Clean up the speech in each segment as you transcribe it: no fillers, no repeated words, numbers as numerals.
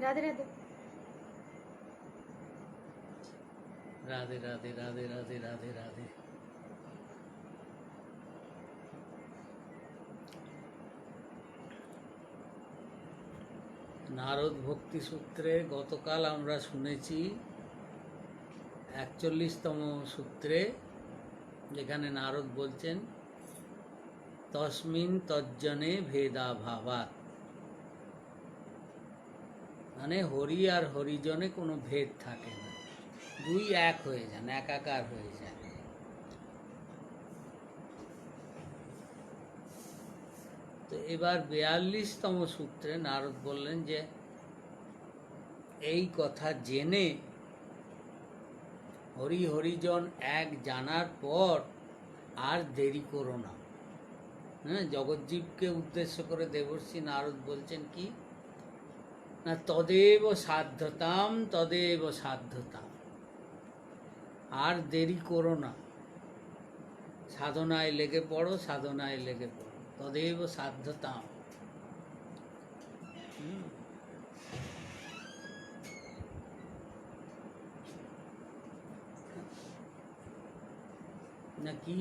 राधे राधे राधे राधे राधे राधे राधे राधे। नारद भक्ति सूत्रे गतकाल आमरा शुनेছি 41তম सूत्रे যেখানে नारद বলছেন तस्मिन् तज्जने भेदाभावात्, মানে হরি আর হরিজনে কোনো ভেদ থাকে না, দুই এক হয়ে যান, একাকার হয়ে যায়। তো এবার 42তম সূত্রে নারদ বললেন যে এই কথা জেনে হরি হরিজন এক জানার পর আর দেরি করো না। হ্যাঁ, জগজ্জীবকে উদ্দেশ্য করে দেবর্ষি নারদ বলছেন কি না, তদেব সাধ্যতাম তদেব সাধ্যতাম, আর দেরি করো না, সাধনায় লেগে পড়ো, সাধনায় লেগে পড়ো, তদেব সাধ্যতাম। নাকি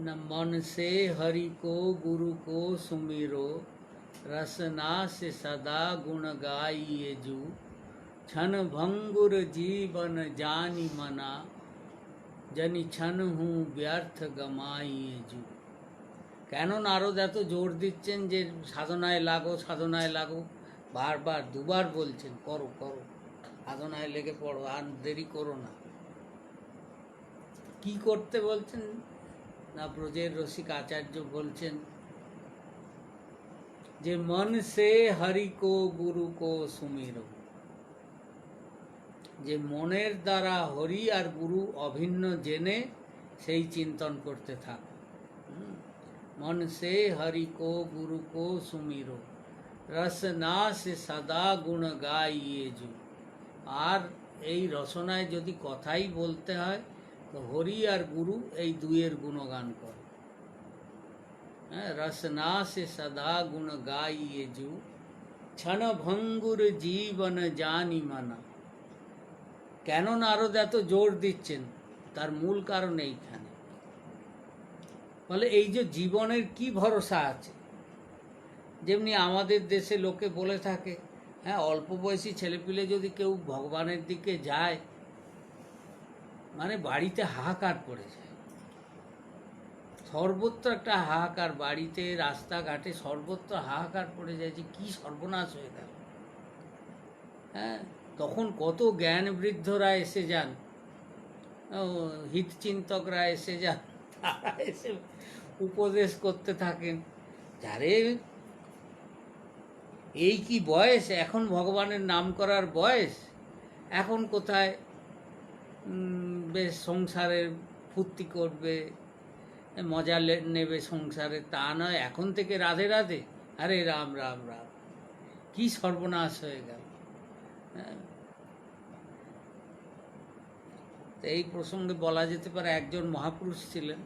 न मन से हरि को गुरु को सुमिरो, रसना से सदा गुण गाइए जू, क्षण भंगुर जीवन जानी मना, जनि क्षण हूँ व्यर्थ गमाइए जू। কেন নারদ এত জোর দিচ্ছেন যে সাধনায় লাগো, সাধনায় লাগো, বারবার দুবার বলছেন করো করো, সাধনায় লেগে পড়ো, আর দেরি করো না। কি করতে বলছেন না, ব্রজের রসিক আচার্য বলছেন যে মন সে হরি কো গুরু কো সুমিরো, যে মনের দ্বারা হরি আর গুরু অভিন্ন জেনে সেই চিন্তন করতে থাক। মন সে হরি কো গুরু কো সুমিরো, রসনা সে সদা গুণ গাইয়ে জু। আর এই রসনায় যদি কথাই বলতে হয় তো হরি আর গুরু এই দুইয়ের গুণগান করে। হ্যাঁ, রসনা সে সদা গুণ গাইয়ে জু, ক্ষণ ভঙ্গুর জীবন জানি মানা। কেন নারদ এত জোর দিচ্ছেন তার মূল কারণ এইখানে। বলে এই যে জীবনের কি ভরসা আছে, যেমনি আমাদের দেশে লোকে বলে থাকে, হ্যাঁ অল্প বয়সী ছেলেপিলে যদি কেউ ভগবানের দিকে যায় মানে বাড়িতে হাহাকার পড়ে যায়, সর্বত্র একটা হাহাকার, বাড়িতে রাস্তাঘাটে সর্বত্র হাহাকার পড়ে যায় যে কি সর্বনাশ হয়ে গেল। হ্যাঁ, তখন কত জ্ঞান বৃদ্ধরা এসে যান, হিতচিন্তকরা এসে যান, তারা এসে উপদেশ করতে থাকেন, যারে এই কি বয়স, এখন ভগবানের নাম করার বয়স, এখন কোথায় বেশ সংসারের ফুর্তি করবে, মজা নেবে সংসারে, তা নয়, এখন থেকে রাধে রাধে, আরে রাম রাম রাম, কি সর্বনাশ হয়ে গেল। তো এই প্রসঙ্গে বলা যেতে পারে একজন মহাপুরুষ ছিলেন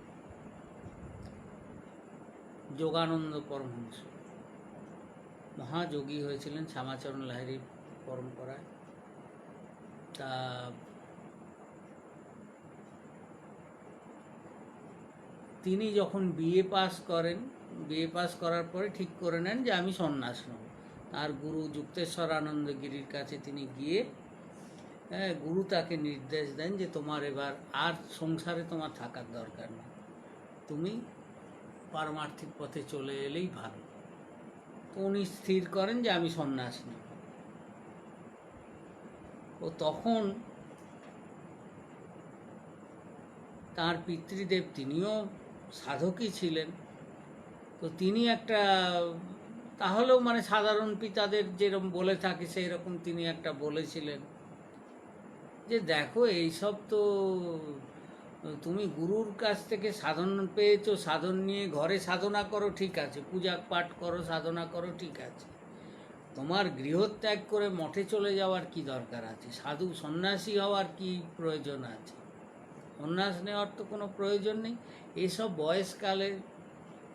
যোগানন্দ পরমহংস, মহাযোগী হয়েছিলেন শ্যামাচরণ লাহিড়ীর পরম্পরায়। তা তিনি যখন বিএ পাস করেন, বিএ পাস করার পরে ঠিক করে নেন যে আমি সন্ন্যাস নেব। তার গুরু যুক্তেশ্বর আনন্দ গিরির কাছে তিনি গিয়ে গুরু তাকে নির্দেশ দেন যে তোমার এবার আর সংসারে তোমার থাকার দরকার নেই, তুমি পারমার্থিক পথে চলে এলেই ভালো। তো উনি স্থির করেন যে আমি সন্ন্যাস নেব। ও তখন তার পিতৃদেব তিনিও সাধকই ছিলেন, তো তিনি একটা, তাহলেও মানে সাধারণ পিতাদের যেরকম বলে থাকে সেই রকম তিনি একটা বলেছিলেন যে দেখো এইসব তো তুমি গুরুর কাছ থেকে সাধন পেয়েছো, সাধন নিয়ে ঘরে সাধনা করো ঠিক আছে, পূজা পাঠ করো, সাধনা করো ঠিক আছে, তোমার গৃহত্যাগ করে মঠে চলে যাওয়ার কি দরকার আছে, সাধু সন্ন্যাসী হওয়ার কি প্রয়োজন আছে, সন্ন্যাস নেওয়ার তো কোনো প্রয়োজন নেই। এসব বয়সকালে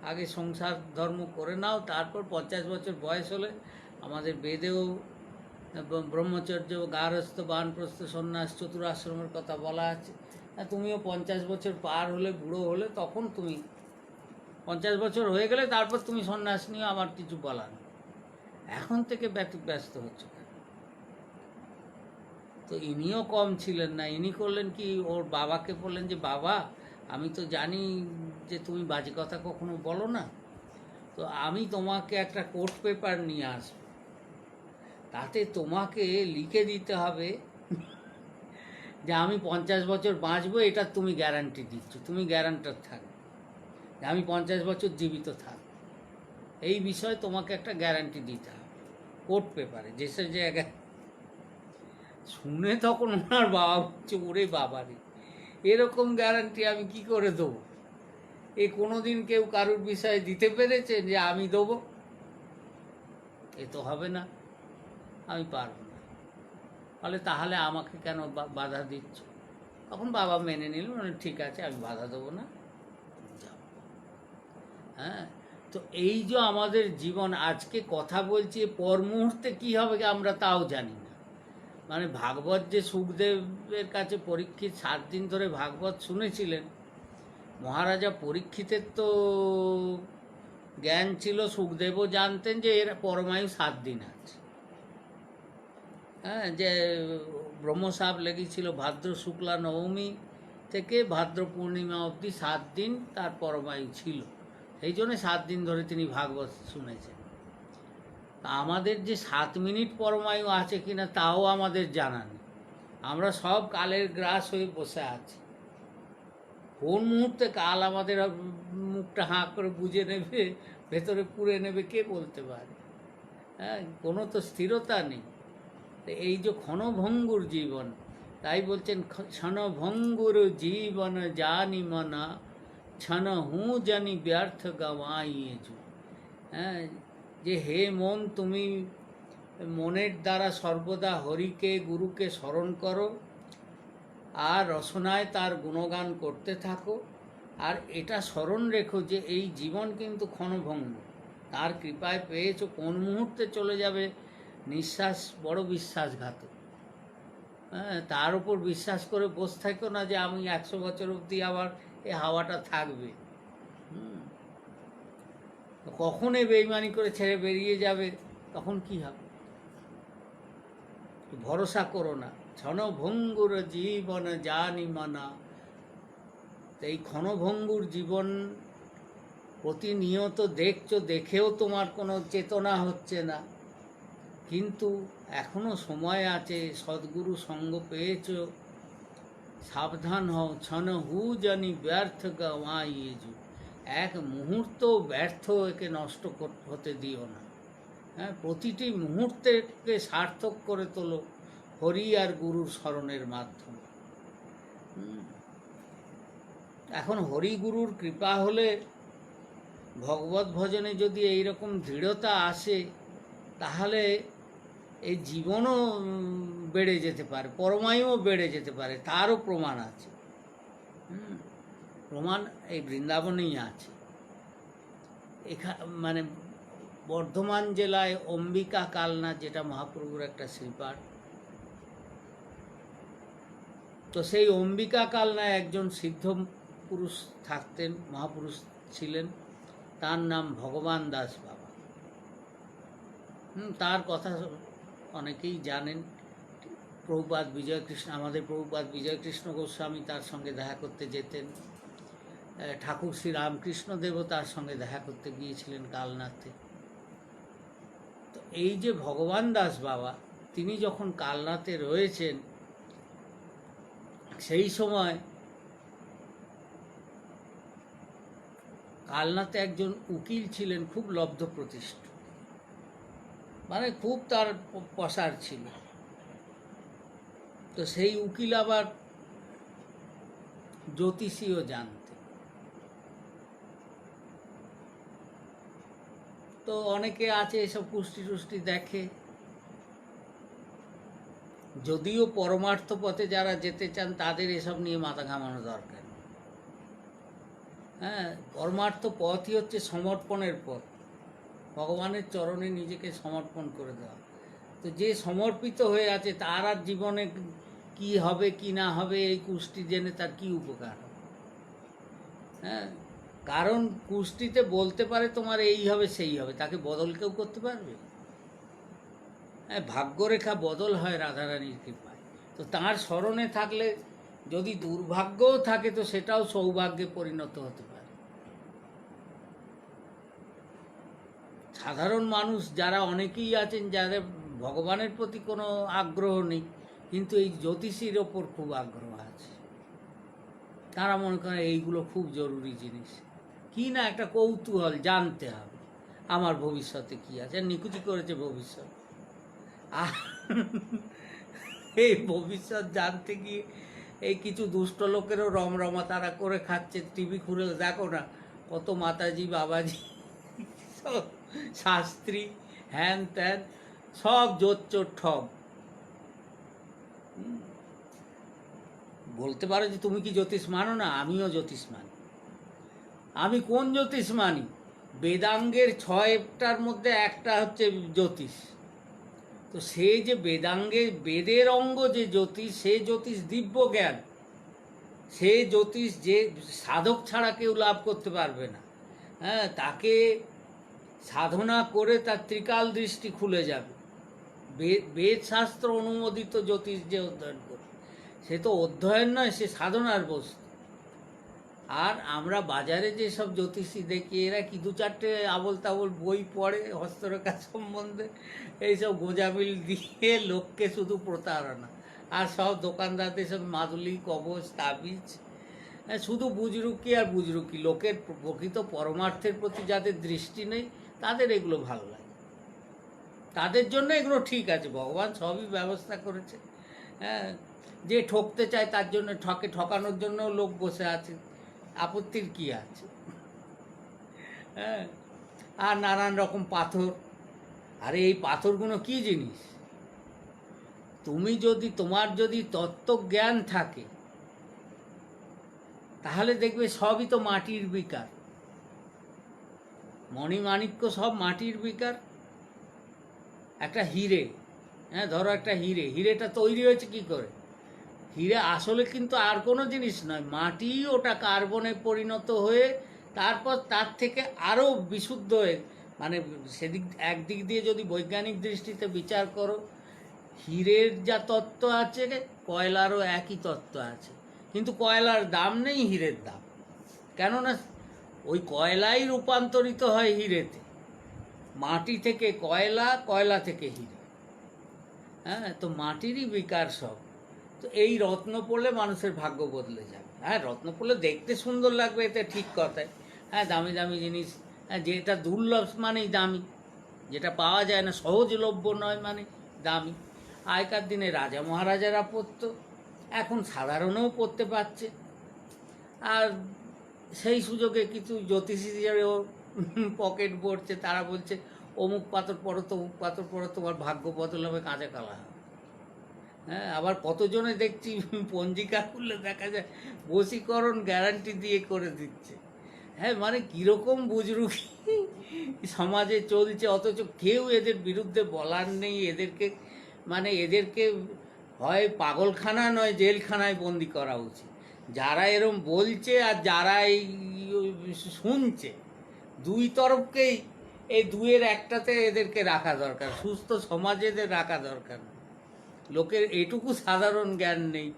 আগে সংসার ধর্ম করে নাও, তারপর 50 বছর বয়স হলে আমাদের বেদেও ব্রহ্মচর্য, গারস্থ, বানপ্রস্থ, সন্ন্যাস, চতুরাশ্রমের কথা বলা আছে। তুমিও 50 বছর পার হলে, বুড়ো হলে, তখন তুমি 50 বছর হয়ে গেলে তারপর তুমি সন্ন্যাস নিয়ে আমার কিছু বলার নেই। এখন থেকে ব্যস্ত হচ্ছে। তো ইনিও কম ছিলেন না। ইনি করলেন কি, ওর বাবাকে বললেন যে বাবা, আমি তো জানি যে তুমি বাজে কথা কখনো বলো না, তো আমি তোমাকে একটা কোর্ট পেপার নিয়ে আসবো, তাতে তোমাকে লিখে দিতে হবে যে আমি 50 বছর বাঁচবো, এটা তুমি গ্যারান্টি দিচ্ছ, তুমি গ্যারান্টার থাকবে যে আমি 50 বছর জীবিত থাকবো, এই বিষয়ে তোমাকে একটা গ্যারান্টি দিতে হবে কোর্ট পেপারে। যেসব জায়গায় শুনে তখন ওনার বাবা বলছে, ওরে বাবারে, এরকম গ্যারান্টি আমি কি করে দেবো? এ কোনো দিন কেউ কারুর বিষয়ে দিতে পেরেছে যে আমি দেবো? এ তো হবে না, আমি পারবো না। তাহলে আমাকে কেন বাধা দিচ্ছ? তখন বাবা মেনে নিল, মানে ঠিক আছে, আমি বাধা দেবো না, যাও। হ্যাঁ, তো এই যে আমাদের জীবন, আজকে কথা বলছি, পর মুহূর্তে কী হবে আমরা তাও জানি না। মানে ভাগবত যে সুখদেবের কাছে পরীক্ষিত 7 দিন ধরে ভাগবত শুনেছিলেন, মহারাজা পরীক্ষিতের তো জ্ঞান ছিল, সুখদেবও জানতেন যে এর পরমায়ু 7 দিন আছে। হ্যাঁ, যে ব্রহ্মসাপ লেগেছিল ভাদ্র শুক্লা নবমী থেকে ভাদ্র পূর্ণিমা অবধি 7 দিন তার পরমায়ু ছিল, সেই জন্য 7 দিন ধরে তিনি ভাগবত শুনেছেন। আমাদের যে 7 মিনিট পরমায়ু আছে কিনা তাও আমাদের জানা নেই। আমরা সব কালের গ্রাস হয়ে বসে আছি। কোন মুহূর্তে কাল আমাদের মুখটা হাঁ করে বুঝে নেবে, ভেতরে পুড়ে নেবে, কে বলতে পারে? হ্যাঁ, কোনো তো স্থিরতা নেই। এই যে ক্ষণভঙ্গুর জীবন, তাই বলছেন ক্ষণভঙ্গুর জীবন জানি মনা, ক্ষণ হুঁ জানি ব্যর্থ গওয়াইয়েছু। হ্যাঁ, যে হে মন, তুমি মনের দ্বারা সর্বদা হরিকে, গুরুকে স্মরণ করো, আর রসনায় তার গুণগান করতে থাকো, আর এটা স্মরণ রেখো যে এই জীবন কিন্তু ক্ষণভঙ্গ, তার কৃপায় পেয়েছো, কোন মুহূর্তে চলে যাবে নিঃশ্বাস বড় বিশ্বাসঘাতক। হ্যাঁ, তার উপর বিশ্বাস করে বসে থাকো না যে আমি 100 বছর অবধি আবার এই হাওয়াটা থাকবে। কখন এই বেইমানি করে ছেড়ে বেরিয়ে যাবে, তখন কি হবে? ভরসা করো না। ক্ষণভঙ্গুর জীবন জানি মানা। এই ক্ষণভঙ্গুর জীবন প্রতিনিয়ত দেখছো, দেখেও তোমার কোনো চেতনা হচ্ছে না, কিন্তু এখনো সময় আছে, সদ্গুরু সঙ্গ পেয়েছ, সাবধান হও। ক্ষণ হু জানি ব্যর্থ গওয়াইয়েছু। এক মুহূর্ত ব্যর্থ একে নষ্ট হতে দিও না। হ্যাঁ, প্রতিটি মুহূর্তকে সার্থক করে তোলো হরি আর গুরুর স্মরণের মাধ্যমে। এখন হরি গুরুর কৃপা হলে, ভগবত ভজনে যদি এইরকম দৃঢ়তা আসে, তাহলে এই জীবনও বেড়ে যেতে পারে, পরমায়ুও বেড়ে যেতে পারে, তারও প্রমাণ আছে। প্রমাণ এই বৃন্দাবনেই আছে। মানে বর্ধমান জেলায় অম্বিকা কালনা, যেটা মহাপ্রভুর একটা শ্রীপাঠ, তো সেই অম্বিকা কালনায় একজন সিদ্ধ পুরুষ থাকতেন, মহাপুরুষ ছিলেন, তার নাম ভগবান দাস বাবা। তার কথা অনেকেই জানেন। প্রভুপাদ বিজয়কৃষ্ণ, আমাদের প্রভুপাদ বিজয়কৃষ্ণ গোস্বামী তার সঙ্গে দেখা করতে যেতেন। ঠাকুর শ্রী রামকৃষ্ণদেবও তার সঙ্গে দেখা করতে গিয়েছিলেন কালনাতে। তো এই যে ভগবান দাস বাবা, তিনি যখন কালনাতে রয়েছেন, সেই সময় কালনাতে একজন উকিল ছিলেন, খুব লব্ধ প্রতিষ্ঠ, মানে খুব তার পসার ছিল। তো সেই উকিল আবার জ্যোতিষীও জানতেন। তো অনেকে আছে এসব কুষ্টি টুষ্টি দেখে, যদিও পরমার্থ পথে যারা যেতে চান তাদের এসব নিয়ে মাথা ঘামানো দরকার। হ্যাঁ, পরমার্থ পথই হচ্ছে সমর্পণের পথ, ভগবানের চরণে নিজেকে সমর্পণ করে দেওয়া। তো যে সমর্পিত হয়ে আছে তার আর জীবনে কি হবে কি না হবে এই কুষ্টি জেনে তার কি উপকার হবে? হ্যাঁ, কারণ কুষ্টিতে বলতে পারে তোমার এই হবে সেই হবে, তাকে বদল কেউ করতে পারবে? হ্যাঁ, ভাগ্যরেখা বদল হয় রাধারানীর কৃপায়। তো তাঁর স্মরণে থাকলে যদি দুর্ভাগ্যও থাকে তো সেটাও সৌভাগ্যে পরিণত হতে পারে। সাধারণ মানুষ যারা অনেকেই আছেন যাদের ভগবানের প্রতি কোনো আগ্রহ নেই, কিন্তু এই জ্যোতিষীর ওপর খুব আগ্রহ আছে, তারা মনে করেন এইগুলো খুব জরুরি জিনিস, কি না একটা কৌতূহল, জানতে হবে আমার ভবিষ্যতে কি আছে। নিকুচি করেছে ভবিষ্যৎ, আর এই ভবিষ্যৎ জানতে গিয়ে এই কিছু দুষ্ট লোকেরও রমরমা তারা করে খাচ্ছে। টিভি খুলে দেখো না, কত মাতাজি বাবাজি সব শাস্ত্রী হ্যান ত্যান সব জোচ্চোর ঠগ। বলতে পারো যে তুমি কি জ্যোতিষ মানো না? আমিও জ্যোতিষ মানি। আমি কোন জ্যোতিষ মানি? বেদাঙ্গের 6টার মধ্যে একটা হচ্ছে জ্যোতিষ। তো সে যে বেদাঙ্গে বেদের অঙ্গ যে জ্যোতিষ, সে জ্যোতিষ দিব্য জ্ঞান, সে জ্যোতিষ যে সাধক ছাড়া কেউ লাভ করতে পারবে না। হ্যাঁ, তাকে সাধনা করে তার ত্রিকাল দৃষ্টি খুলে যাবে। বেদ শাস্ত্র অনুমোদিত জ্যোতিষ যে অধ্যয়ন করে, সে তো অধ্যয়ন নয়, সে সাধনার বস্তু। আর আমরা বাজারে যেসব জ্যোতিষী দেখি, এরা কি 2-4টে আবল তাবল বই পড়ে হস্তরেখা সম্বন্ধে, এইসব গোজামিল দিয়ে লোককে শুধু প্রতারণা। আর সব দোকানদারদের সব মাদুলি কবচ তাবিজ, শুধু বুজরুকি আর বুজরুকি। লোকের প্রকৃত পরমার্থের প্রতি যাদের দৃষ্টি নেই তাদের এগুলো ভালো লাগে, তাদের জন্য এগুলো ঠিক আছে। ভগবান সবই ব্যবস্থা করেছে। হ্যাঁ, যে ঠকতে চায় তার জন্য ঠকানোর জন্য লোক বসে আছে, আপত্তির কি আছে? হ্যাঁ, আর নানান রকম পাথর। আরে এই পাথরগুলো কি জিনিস? তোমার যদি তত্ত্বজ্ঞান থাকে তাহলে দেখবে সবই তো মাটির বিকার। মণিমাণিক্য সব মাটির বিকার। একটা হিরে, হ্যাঁ ধরো একটা হিরেটা তৈরি হয়েছে কি করে? হিরে আসলে কিন্তু আর কোনো জিনিস নয়, মাটি, ওটা কার্বনে পরিণত হয়ে তারপর তার থেকে আরও বিশুদ্ধ হয়ে, মানে সেদিক একদিক দিয়ে যদি বৈজ্ঞানিক দৃষ্টিতে বিচার করো, হীরের যা তত্ত্ব আছে কয়লারও একই তত্ত্ব আছে, কিন্তু কয়লার দাম নেই, হীরের দাম। কেননা ওই কয়লাই রূপান্তরিত হয় হিরেতে, মাটি থেকে কয়লা, কয়লা থেকে হিরে। হ্যাঁ, তো মাটিরই বিকার সব। তো এই রত্ন পড়লে মানুষের ভাগ্য বদলে যাবে। হ্যাঁ, রত্ন পড়লে দেখতে সুন্দর লাগবে, এতে ঠিক কথাই। হ্যাঁ, দামি দামি জিনিস, হ্যাঁ যেটা দুর্লভ মানেই দামি, যেটা পাওয়া যায় না, সহজলভ্য নয় মানে দামি। আগেকার দিনে রাজা মহারাজারা পরতো, এখন সাধারণও পরতে পারছে। আর সেই সুযোগে কিছু জ্যোতিষীদেরও পকেট ভরছে, তারা বলছে অমুক পাথর পড়ো, তমুক পাথর পড়ো, তোমার ভাগ্য বদল হবে, কাঁচা কালা হবে। হ্যাঁ, আবার কতজনে দেখছি পঞ্জিকা খুললে দেখা যায় বশীকরণ গ্যারান্টি দিয়ে করে দিচ্ছে। হ্যাঁ, মানে কীরকম বুজরুকি সমাজে চলছে, অথচ কেউ এদের বিরুদ্ধে বলার নেই। এদেরকে হয় পাগলখানা নয় জেলখানায় বন্দি করা উচিত। যারা এরম বলছে আর যারা এই শুনছে, দুই তরফকেই, এই দুইয়ের একটাতে এদেরকে রাখা দরকার, সুস্থ সমাজে এদের রাখা দরকার। লোকের এটুকু সাধারণ জ্ঞান নেই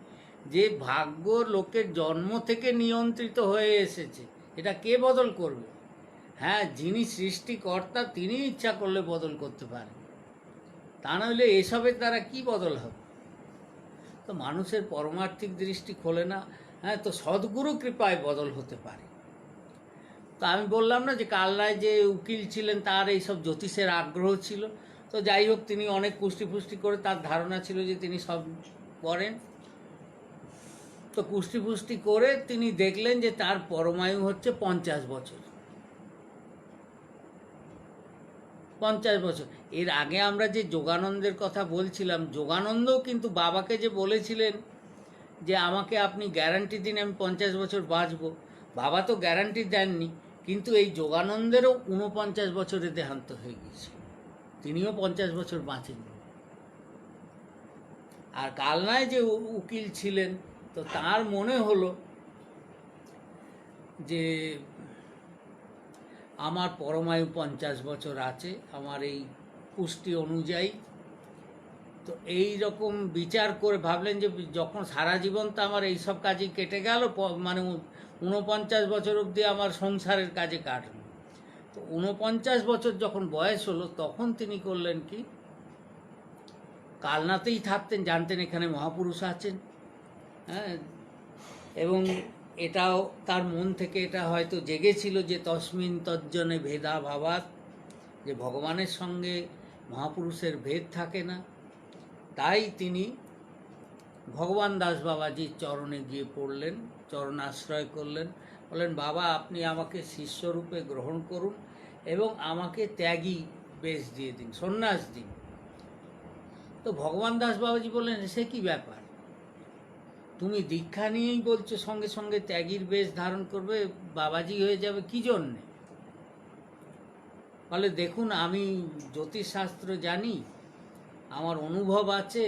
যে ভাগ্য লোকের জন্ম থেকে নিয়ন্ত্রিত হয়ে এসেছে, এটা কে বদল করবে? হ্যাঁ, যিনি সৃষ্টিকর্তা তিনি ইচ্ছা করলে বদল করতে পারেন, তা নইলে এসবের দ্বারা কি বদল হবে? তো মানুষের পরমার্থিক দৃষ্টি খোলে না। হ্যাঁ, তো সদ্গুরু কৃপায় বদল হতে পারে। তো আমি বললাম না যে কালনায় যে উকিল ছিলেন তার এইসব জ্যোতিষের আগ্রহ ছিল। তো যাই হোক, তিনি অনেক পুষ্টি করে, তার ধারণা ছিল যে তিনি সব করেন। তো পুষ্টি করে তিনি দেখলেন যে তার পরমায়ু হচ্ছে 50 বছর। 50 বছর। এর আগে আমরা যে যোগানন্দের কথা বলছিলাম, যোগানন্দও কিন্তু বাবাকে যে বলেছিলেন যে আমাকে আপনি গ্যারান্টি দিন আমি 50 বছর বাঁচব, বাবা তো গ্যারান্টি দেননি, কিন্তু এই যোগানন্দেরও 49 বছরে দেহান্ত হয়ে গেছে, তিনিও 50 বছর বাঁচেননি। আর কালনায় যে উকিল ছিলেন, তো তার মনে হলো যে আমার পরমায়ু 50 বছর আছে আমার এই পুষ্টি অনুযায়ী। তো এই রকম বিচার করে ভাবলেন যে যখন সারা জীবন তো আমার এইসব কাজে কেটে গেল, মানে 49 বছর অবধি আমার সংসারের কাজে কাটলো। তো 49 বছর যখন বয়স হলো, তখন তিনি করলেন কি, কালনাতেই থাকতেন, জানতেন এখানে মহাপুরুষ আছেন, হ্যাঁ, এবং এটাও তার মন থেকে এটা হয়তো জেগেছিল যে তস্মিন তজ্জনে ভেদা ভাবাত, যে ভগবানের সঙ্গে মহাপুরুষের ভেদ থাকে না। তাই তিনি ভগবান দাস বাবাজির চরণে গিয়ে পড়লেন, চরণাশ্রয় করলেন, বললেন বাবা আপনি আমাকে শিষ্যরূপে গ্রহণ করুন এবং আমাকে ত্যাগী বেশ দিয়ে দিন, সন্ন্যাস দিন। তো ভগবান দাস বাবাজি বললেন সে কি ব্যাপার, তুমি দীক্ষা নিয়েই বলছো সঙ্গে সঙ্গে ত্যাগীর বেশ ধারণ করবে, বাবাজি হয়ে যাবে কি জন্যে? বলে দেখুন আমি জ্যোতিষশাস্ত্র জানি, আমার অনুভব আছে,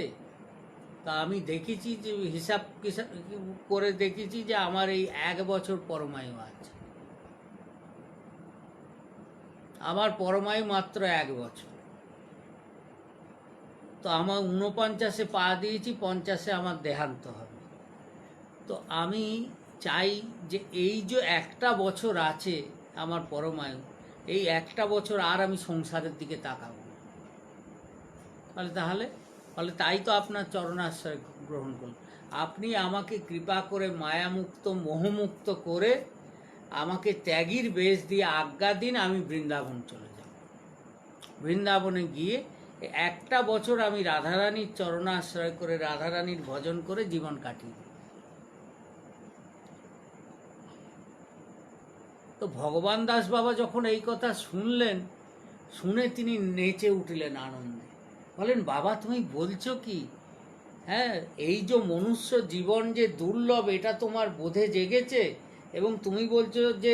তা আমি দেখেছি যে হিসাব করে দেখেছি যে আমার এই 1 বছর পরমায়ু আছে, আমার পরমায়ু মাত্র 1 বছর। তো আমার 49-এ পা দিয়েছি, 50-এ আমার দেহান্ত হবে। তো আমি চাই যে এই যে 1টা বছর আছে আমার পরমায়ু, এই 1টা বছর আর আমি সংসারের দিকে তাকাবো। তাহলে তাই তো আপনার চরণাশ্রয় গ্রহণ করুন, আপনি আমাকে কৃপা করে মায়ামুক্ত মোহমুক্ত করে আমাকে ত্যাগীর বেশ দিয়ে আজ্ঞা দিন, আমি বৃন্দাবন চলে যাব। বৃন্দাবনে গিয়ে 1টা বছর আমি রাধারানীর চরণাশ্রয় করে রাধারানীর ভজন করে জীবন কাটিয়ে দিই। তো ভগবান দাস বাবা যখন এই কথা শুনলেন, শুনে তিনি নেচে উঠলেন আনন্দে, বলেন বাবা তুমি বলছো কি, হ্যাঁ এই যে মনুষ্য জীবন যে দুর্লভ এটা তোমার বোধে জেগেছে, এবং তুমি বলছো যে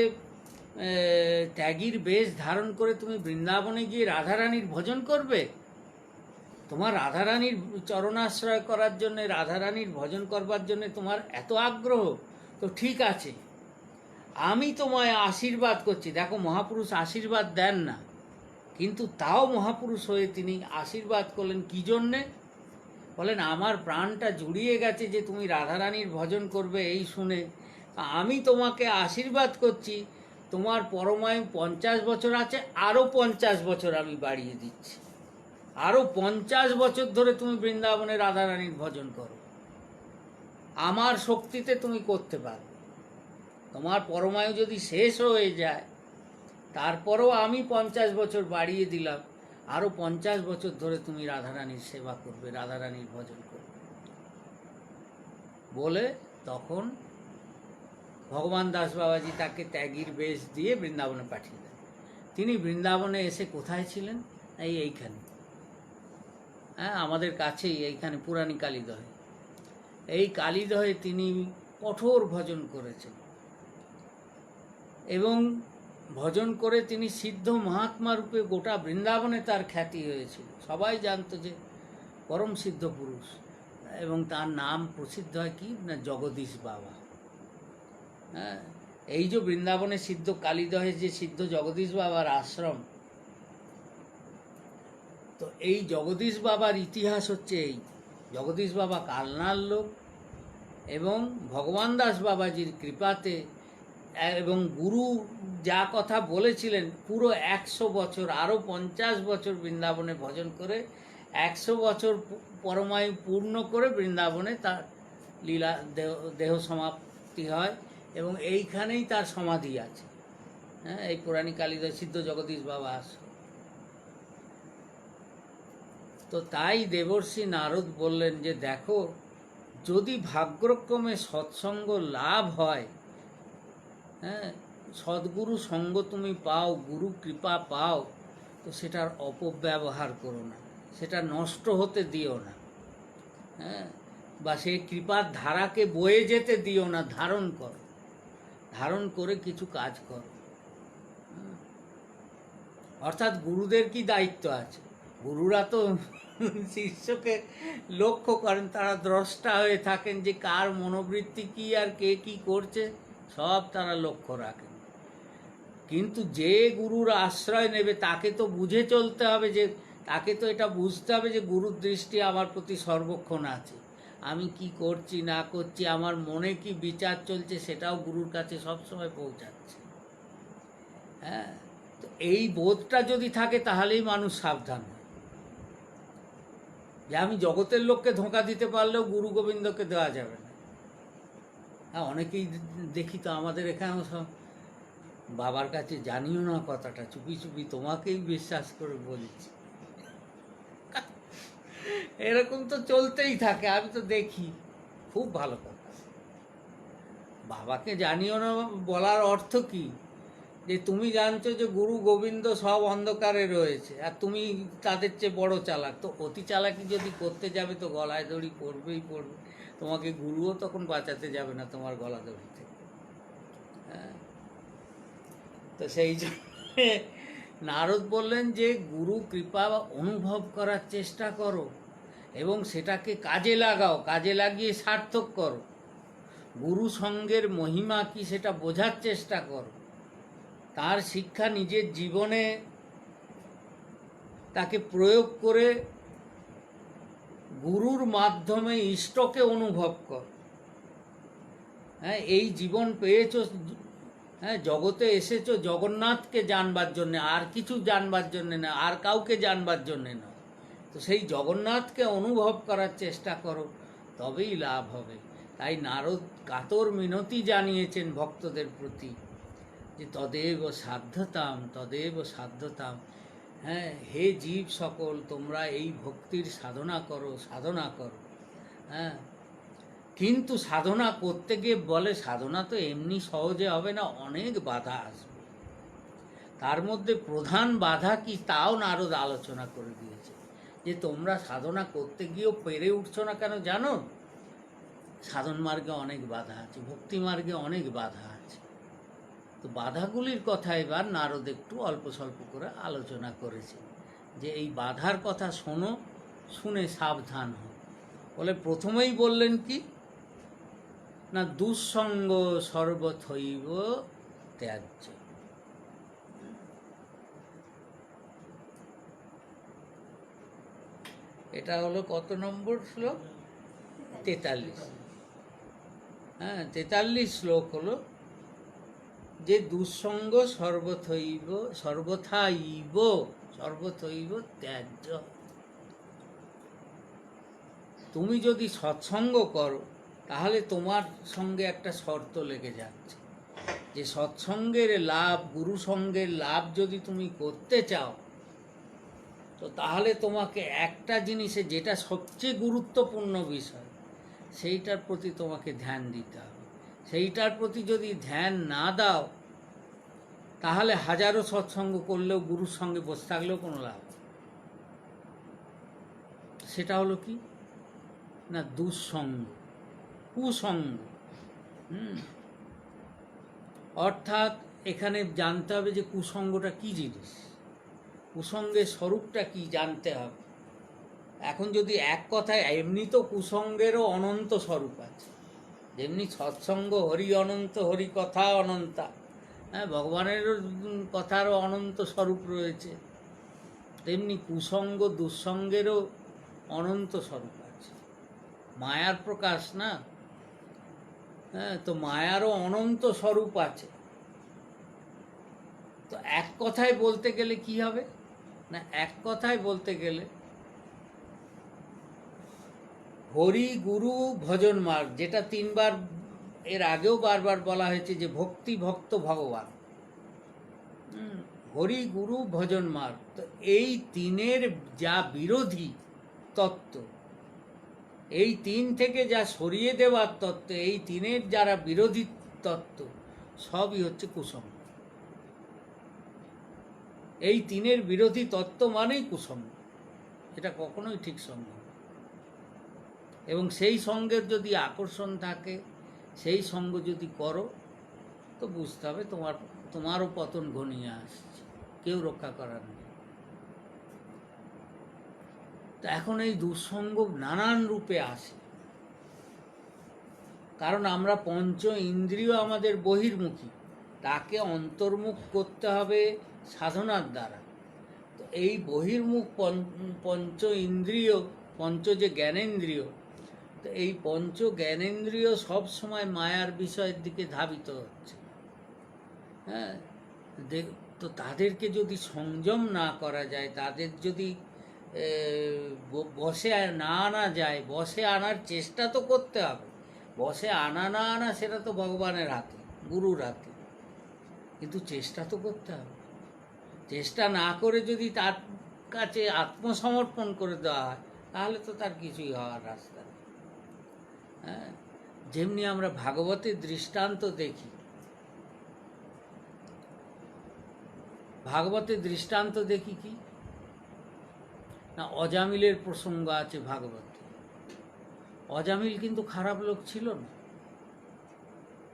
ত্যাগীর বেশ ধারণ করে তুমি বৃন্দাবনে গিয়ে রাধারানীর ভজন করবে, তোমার রাধারানীর চরণাশ্রয় করার জন্য, রাধারানীর ভজন করবার জন্য তোমার এত আগ্রহ, তো ঠিক আছে আমি তোমায় আশীর্বাদ করছি। দেখো মহাপুরুষ আশীর্বাদ দেন না, কিন্তু তাও মহাপুরুষ হয়ে তিনি আশীর্বাদ করলেন কি জন্যে? বলেন আমার প্রাণটা জুড়িয়ে গেছে যে তুমি রাধারানীর ভজন করবে এই শুনে, আমি তোমাকে আশীর্বাদ করছি, তোমার পরমায়ু 50 বছর আছে, আরও 50 বছর আমি বাড়িয়ে দিচ্ছি, আরও 50 বছর ধরে তুমি বৃন্দাবনে রাধারানীর ভজন করো, আমার শক্তিতে তুমি করতে পারো। তোমার পরমায়ু যদি শেষ হয়ে যায় তারপরেও আমি 50 বছর বাড়িয়ে দিলাম, আরও 50 বছর ধরে তুমি রাধারানীর সেবা করবে, রাধারানীর ভজন করবে বলে তখন ভগবান দাস বাবাজি তাকে ত্যাগীর বেশ দিয়ে বৃন্দাবনে পাঠিয়ে দেন। তিনি বৃন্দাবনে এসে কোথায় ছিলেন? এইখানে, হ্যাঁ আমাদের কাছেই, এইখানে পুরানি কালীদহে। এই কালীদহে তিনি কঠোর ভজন করেছেন এবং ভজন করে তিনি সিদ্ধ মহাত্মা রূপে গোটা বৃন্দাবনে তার খ্যাতি হয়েছিল, সবাই জানতো যে পরম সিদ্ধ পুরুষ, এবং তার নাম প্রসিদ্ধ হয় কি না জগদীশ বাবা। হ্যাঁ এই যে বৃন্দাবনে সিদ্ধ কালীদহে যে সিদ্ধ জগদীশ বাবার আশ্রম, তো এই জগদীশ বাবার ইতিহাস হচ্ছে এই, জগদীশ বাবা কালনার লোক, এবং ভগবান দাস বাবাজির কৃপাতে এবং গুরু যা কথা বলেছিলেন পুরো 100 বছর, আরও 50 বছর বৃন্দাবনে ভজন করে 100 বছর পরমায়ু পূর্ণ করে বৃন্দাবনে তার লীলা দেহ সমাপ্তি হয়, এবং এইখানেই তার সমাধি আছে। হ্যাঁ এই পুরানি কালীদয় সিদ্ধ জগদীশ বাবা আশ্রম। তো তাই দেবর্ষি নারদ বললেন যে দেখো যদি ভাগ্যক্রমে সৎসঙ্গ লাভ হয়, হ্যাঁ সদ্গুরু সঙ্গ তুমি পাও, গুরু কৃপা পাও, তো সেটার অপব্যবহার করো না, সেটা নষ্ট হতে দিও না, হ্যাঁ বা সেই কৃপার ধারাকে বয়ে যেতে দিও না, ধারণ করো, ধারণ করে কিছু কাজ করো। অর্থাৎ গুরুদের কি দায়িত্ব আছে? গুরুরা তো শিষ্যকে লক্ষ্য করেন, তারা দ্রষ্টা হয়ে থাকেন যে কার মনোবৃত্তি কি আর কে কি করছে সব তারা লক্ষ্য রাখেন। কিন্তু যে গুরুর আশ্রয় নেবে তাকে তো বুঝে চলতে হবে, যে তাকে তো এটা বুঝতে হবে যে গুরুর দৃষ্টি আমার প্রতি সর্বক্ষণ আছে, আমি কি করছি না করছি, আমার মনে কি বিচার চলছে সেটাও গুরুর কাছে সবসময় পৌঁছাচ্ছে। হ্যাঁ, তো এই বোধটা যদি থাকে তাহলেই মানুষ সাবধান হয়। যে আমি জগতের লোককে ধোঁকা দিতে পারলেও গুরু গোবিন্দকে দেওয়া যাবে না। হ্যাঁ, অনেকেই দেখি তো আমাদের এখানেও সব বাবার কাছে জানিও না কথাটা, চুপি চুপি তোমাকেই বিশ্বাস করে বলছি। এরকম তো চলতেই থাকে, আমি তো দেখি। খুব ভালো কথা। বাবাকে জানিও না বলার অর্থ কি? যে তুমি জানছো যে গুরু গোবিন্দ সব অন্ধকারে রয়েছে আর তুমি তাদের চেয়ে বড় চালাক, তো অতি চালাকি যদি করতে যাবে তো গলায় দড়ি পড়বেই পড়বে, তোমাকে গুরুও তখন বাঁচাতে যাবে না তোমার গলা দড়ি থেকে। হ্যাঁ, তো সেই জন্য নারদ বললেন যে গুরু কৃপা অনুভব করার চেষ্টা করো এবং সেটাকে কাজে লাগাও, কাজে লাগিয়ে সার্থক করো। গুরু সঙ্গের মহিমা কি সেটা বোঝার চেষ্টা করো, তার শিক্ষা নিজের জীবনে তাকে প্রয়োগ করে গুরুর মাধ্যমে ইষ্টকে অনুভব কর। হ্যাঁ, এই জীবন পেয়েছো, হ্যাঁ, জগতে এসেছো জগন্নাথকে জানবার জন্যে, আর কিছু জানবার জন্যে না, আর কাউকে জানবার জন্যে না। তো সেই জগন্নাথকে অনুভব করার চেষ্টা করো, তবেই লাভ হবে। তাই নারদ কাতর মিনতি জানিয়েছেন ভক্তদের প্রতি যে তদেব সাধ্যতাম, তদেব সাধ্যতাম। হ্যাঁ, হে জীব সকল, তোমরা এই ভক্তির সাধনা করো, সাধনা করো। হ্যাঁ, কিন্তু সাধনা করতে গিয়ে বলে সাধনা তো এমনি সহজে হবে না, অনেক বাধা আসবে। তার মধ্যে প্রধান বাধা কি তাও নারদ আলোচনা করে দিয়েছে, যে তোমরা সাধনা করতে গিয়েও পেরে উঠছো না কেন জানো? সাধন মার্গে অনেক বাধা আছে, ভক্তি মার্গে অনেক বাধা আছে। তো বাধাগুলির কথা এবার নারদ একটু অল্প স্বল্প করে আলোচনা করেছে, যে এই বাধার কথা শোনো, শুনে সাবধান হও। বলে প্রথমেই বললেন কি না, দুঃসঙ্গ সর্বথৈব ত্যাজ্য। এটা হলো কত নম্বর শ্লোক? 43। হ্যাঁ, 43 শ্লোক হলো যে দুঃসঙ্গ সর্বথৈব সর্বথাইব সর্বথৈব ত্যাজ্য। তুমি যদি সৎসঙ্গ করো তাহলে তোমার সঙ্গে একটা শর্ত লেগে যাচ্ছে, যে সৎসঙ্গের লাভ, গুরু সঙ্গের লাভ যদি তুমি করতে চাও, তো তাহলে তোমাকে একটা জিনিসে, যেটা সবচেয়ে গুরুত্বপূর্ণ বিষয়, সেইটার প্রতি তোমাকে ধ্যান দিতে হবে। সেইটার প্রতি যদি ধ্যান না দাও তাহলে হাজারো সৎসঙ্গ করলেও, গুরুর সঙ্গে বসে থাকলেও কোনো লাভ। সেটা হলো কি না, দুঃসঙ্গ, কুসঙ্গ। অর্থাৎ এখানে জানতে হবে যে কুসঙ্গটা কি জিনিস, কুসঙ্গের স্বরূপটা কি জানতে হবে। এখন যদি এক কথায়, এমনি তো কুসঙ্গেরও অনন্ত স্বরূপ আছে, যেমনি সৎসঙ্গ হরি অনন্ত, হরি কথা অনন্তা। হ্যাঁ, ভগবানেরও কথারও অনন্ত স্বরূপ রয়েছে, তেমনি কুসঙ্গ দুঃসঙ্গেরও অনন্ত স্বরূপ আছে। মায়ার প্রকাশ না, হ্যাঁ, তো মায়ারও অনন্ত স্বরূপ আছে। তো এক কথায় বলতে গেলে কি হবে না, এক কথায় বলতে গেলে হরি গুরু ভজন মার্গ, যেটা 3 বার এর আগেও বারবার বলা হয়েছে, যে ভক্তি ভক্ত ভগবান, হরি গুরু ভজন মার্গ। তো এই 3-এর যা বিরোধী তত্ত্ব, এই 3 থেকে যা সরিয়ে দেওয়ার তত্ত্ব, এই 3-এর যারা বিরোধী তত্ত্ব, সবই হচ্ছে কুসঙ্গ। এই 3-এর বিরোধী তত্ত্ব মানেই কুসঙ্গ, এটা কখনোই ঠিক সঙ্গ। এবং সেই সঙ্গের যদি আকর্ষণ থাকে, সেই সঙ্গ যদি করো, তো বুঝতে হবে তোমারও পতন ঘনিয়ে আসছে, কেউ রক্ষা করার নেই। তো এখন এই দুঃসঙ্গ নানান রূপে আসে, কারণ আমরা পঞ্চ ইন্দ্রিয় আমাদের বহির্মুখী, তাকে অন্তর্মুখ করতে হবে সাধনার দ্বারা। তো এই বহির্মুখ পঞ্চ ইন্দ্রিয়, পঞ্চ যে জ্ঞানেন্দ্রিয়, তো এই পঞ্চ জ্ঞানেন্দ্রিয় সব সময় মায়ার বিষয়ের দিকে ধাবিত হচ্ছে। হ্যাঁ, তো তাদেরকে যদি সংযম না করা যায়, তাদের যদি বসে না আনা যায়, বসে আনার চেষ্টা তো করতে হবে। বসে আনা না আনা সেটা তো ভগবানের হাতে, গুরুর হাতে, কিন্তু চেষ্টা তো করতে হবে। চেষ্টা না করে যদি তার কাছে আত্মসমর্পণ করে দেওয়া হয়, তাহলে তো তার কিছুই হওয়ার রাস্তা নেই। হ্যাঁ, যেমনি আমরা ভাগবতের দৃষ্টান্ত দেখি, ভাগবতের দৃষ্টান্ত দেখি কি না, অজামিলের প্রসঙ্গ আছে ভাগবতে। অজামিল কিন্তু খারাপ লোক ছিল না।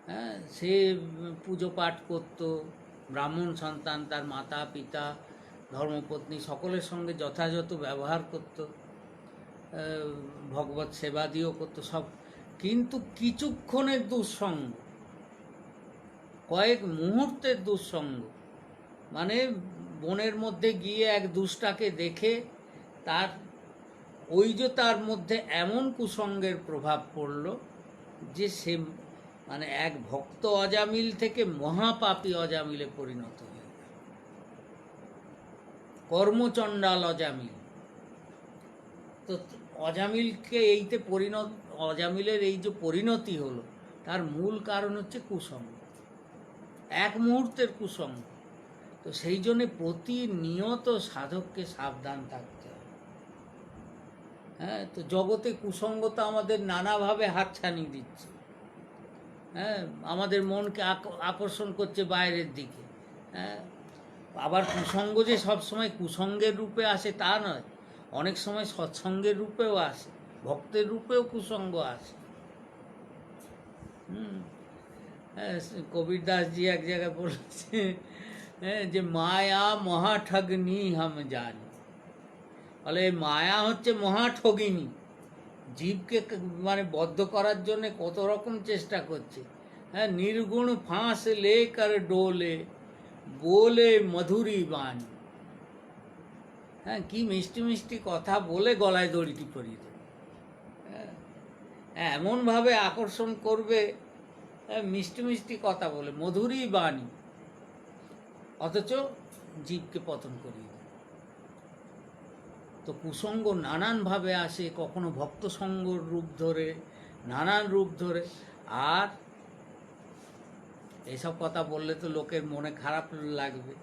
হ্যাঁ, সে পুজো পাঠ করত, ব্রাহ্মণ সন্তান, তার মাতা পিতা ধর্মপত্নী সকলের সঙ্গে যথাযথ ব্যবহার করত, ভগবত সেবাদিও করত সব। কিন্তু কিছুক্ষণের দুঃসঙ্গ, কয়েক মুহূর্তের দুঃসঙ্গ, মানে বনের মধ্যে গিয়ে এক দুষ্টাকে দেখে তার তার মধ্যে এমন কুসঙ্গের প্রভাব পড়ল যে সে মানে এক ভক্ত অজামিল থেকে মহাপাপী অজামিলে পরিণত হয়ে গেল, কর্মচণ্ডাল অজামিল। তো অজামিলকে অজামিলের এই যে পরিণতি হলো, তার মূল কারণ হচ্ছে কুসঙ্গ, এক মুহূর্তের কুসঙ্গ। তো সেই জন্যে প্রতিনিয়ত সাধককে সাবধান থাকতে হবে। হ্যাঁ, তো জগতে কুসঙ্গতা আমাদের নানাভাবে হাতছানি দিচ্ছে। হ্যাঁ, আমাদের মনকে আকর্ষণ করছে বাইরের দিকে। হ্যাঁ, আবার কুসঙ্গ যে সবসময় কুসঙ্গের রূপে আসে তা নয়, অনেক সময় সৎসঙ্গের রূপেও আসে, ভক্তের রূপেও কুসঙ্গ আসে। হ্যাঁ, কবির দাসজি এক জায়গায় বলেছে, হ্যাঁ, যে মায়া মহা ঠগনি হাম জানি, বলে মায়া হচ্ছে মহা ঠগিনী, জীবকে মানে বদ্ধ করার জন্য কত রকম চেষ্টা করছে। হ্যাঁ, নির্গুণ ফাঁস লে কর ডোলে বলে মধুরী বাণী। হ্যাঁ, কি মিষ্টি মিষ্টি কথা বলে গলায় দড়িটি পরিয়ে দেবে। হ্যাঁ, এমনভাবে আকর্ষণ করবে, মিষ্টি মিষ্টি কথা বলে, মধুরী বাণী, অথচ জীবকে পতন করিয়ে দেবে। তো কুসঙ্গ নানানভাবে আসে, কখনো ভক্ত সঙ্গর রূপ ধরে, নানান রূপ ধরে। আর এসব কথা বললে তো লোকের মনে খারাপ লাগবে।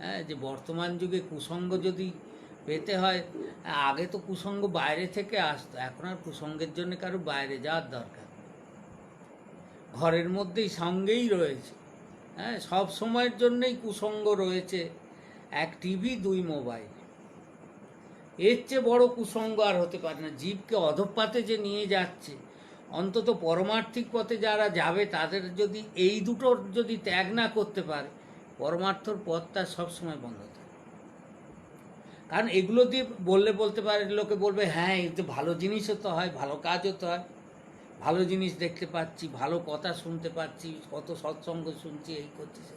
হ্যাঁ, যে বর্তমান যুগে কুসঙ্গ যদি পেতে হয়, আগে তো কুসঙ্গ বাইরে থেকে আসতো, এখন আর কুসঙ্গের জন্য কারো বাইরে যাওয়ার দরকার, ঘরের মধ্যেই সঙ্গেই রয়েছে। হ্যাঁ, সব সময়ের জন্যই কুসঙ্গ রয়েছে, এক টিভি, দুই মোবাইল, এর চেয়ে বড় কুসঙ্গ আর হতে পারে না। জীবকে অধঃপাতে যে নিয়ে যাচ্ছে, অন্তত পরমার্থিক পথে যারা যাবে তাদের যদি এই দুটোর যদি ত্যাগ না করতে পারে, পরমার্থর পথটা সবসময় বন্ধ থাকে। কারণ এগুলো দিয়ে বলতে পারে, লোকে বলবে হ্যাঁ এতে ভালো জিনিসও তো হয়, ভালো কাজও তো হয়, ভালো জিনিস দেখতে পাচ্ছি, ভালো কথা শুনতে পাচ্ছি, কত সৎসঙ্গ শুনছি, এই করছি সে।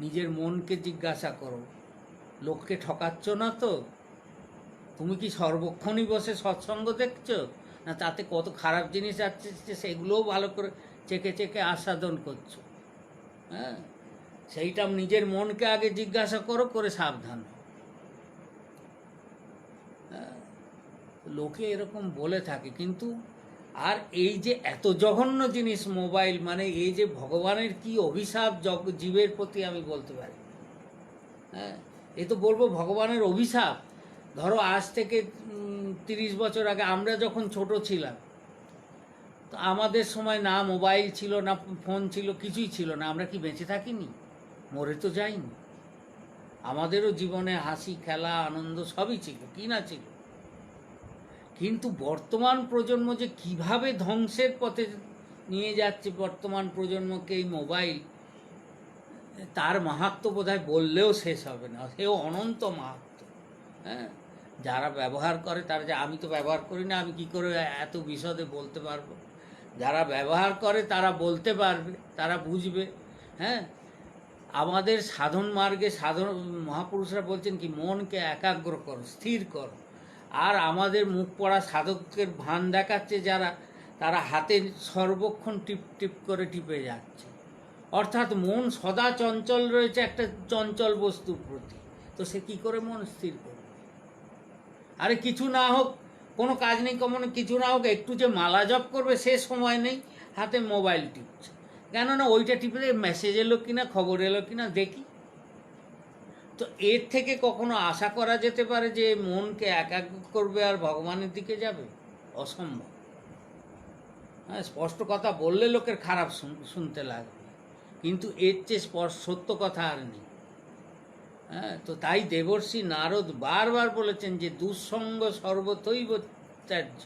নিজের মনকে জিজ্ঞাসা করো, লোককে ঠকাচ্ছ না তো? তুমি কি সর্বক্ষণই বসে সৎসঙ্গ দেখছো, না তাতে কত খারাপ জিনিস আছে সেগুলোও ভালো করে চেকে চেকে আস্বাদন করছো? হ্যাঁ, সেইটা নিজের মনকে আগে জিজ্ঞাসা করো, করে সাবধান। লোকে এরকম বলে থাকে, কিন্তু আর এই যে এত জঘন্য জিনিস মোবাইল, মানে এই যে ভগবানের কি অভিশাপ জীবের প্রতি আমি বলতে পারি। হ্যাঁ, এ তো বলবো ভগবানের অভিশাপ। ধরো আজ থেকে 30 বছর আগে আমরা যখন ছোট ছিলাম, তো আমাদের সময় না মোবাইল ছিল, না ফোন ছিল, কিছুই ছিল না। আমরা কি বেঁচে থাকিনি? মরে তো যাইনি। আমাদেরও জীবনে হাসি, খেলা, আনন্দ সবই ছিল, কি না ছিল। কিন্তু বর্তমান প্রজন্ম যে কিভাবে ধ্বংসের পথে নিয়ে যাচ্ছে বর্তমান প্রজন্মকে এই মোবাইল, তার মাহাত্ম্য বোধহয় বললেও শেষ হবে না, সেও অনন্ত মাহাত্ম্য। হ্যাঁ, যারা ব্যবহার করে তারা, যে আমি তো ব্যবহার করি না, আমি কি করে এত বিশদে বলতে পারবো। যারা ব্যবহার করে তারা বলতে পারবে, তারা বুঝবে। হ্যাঁ, আমাদের সাধন মার্গে সাধন মহাপুরুষরা বলছেন কি, মনকে একাগ্র করো, স্থির করো। আর আমাদের মুখ পড়া সাধকের ভান দেখাচ্ছে যারা, তারা হাতে সর্বক্ষণ টিপ টিপ করে টিপে যাচ্ছে, অর্থাৎ মন সদা চঞ্চল রয়েছে একটা চঞ্চল বস্তুর প্রতি। তো সে কি করে মন স্থির করবে? আরে কিছু না হোক, কোনো কাজ নেই, কমন কিছু না হোক, একটু যে মালা জপ করবে সে সময় নেই, হাতে মোবাইল টিপছে। কেননা ওইটা টিপে মেসেজ এলো কিনা, খবর এলো কিনা দেখি। তো এর থেকে কখনো আশা করা যেতে পারে যে মনকে একাগ্র করবে আর ভগবানের দিকে যাবে? অসম্ভব। হ্যাঁ, স্পষ্ট কথা বললে লোকের খারাপ শুনতে লাগবে, কিন্তু এর চেয়ে সত্য কথা আর নেই। হ্যাঁ, তো তাই দেবর্ষি নারদ বারবার বলেছেন যে দুঃসঙ্গ সর্বতৈব ত্যায্য।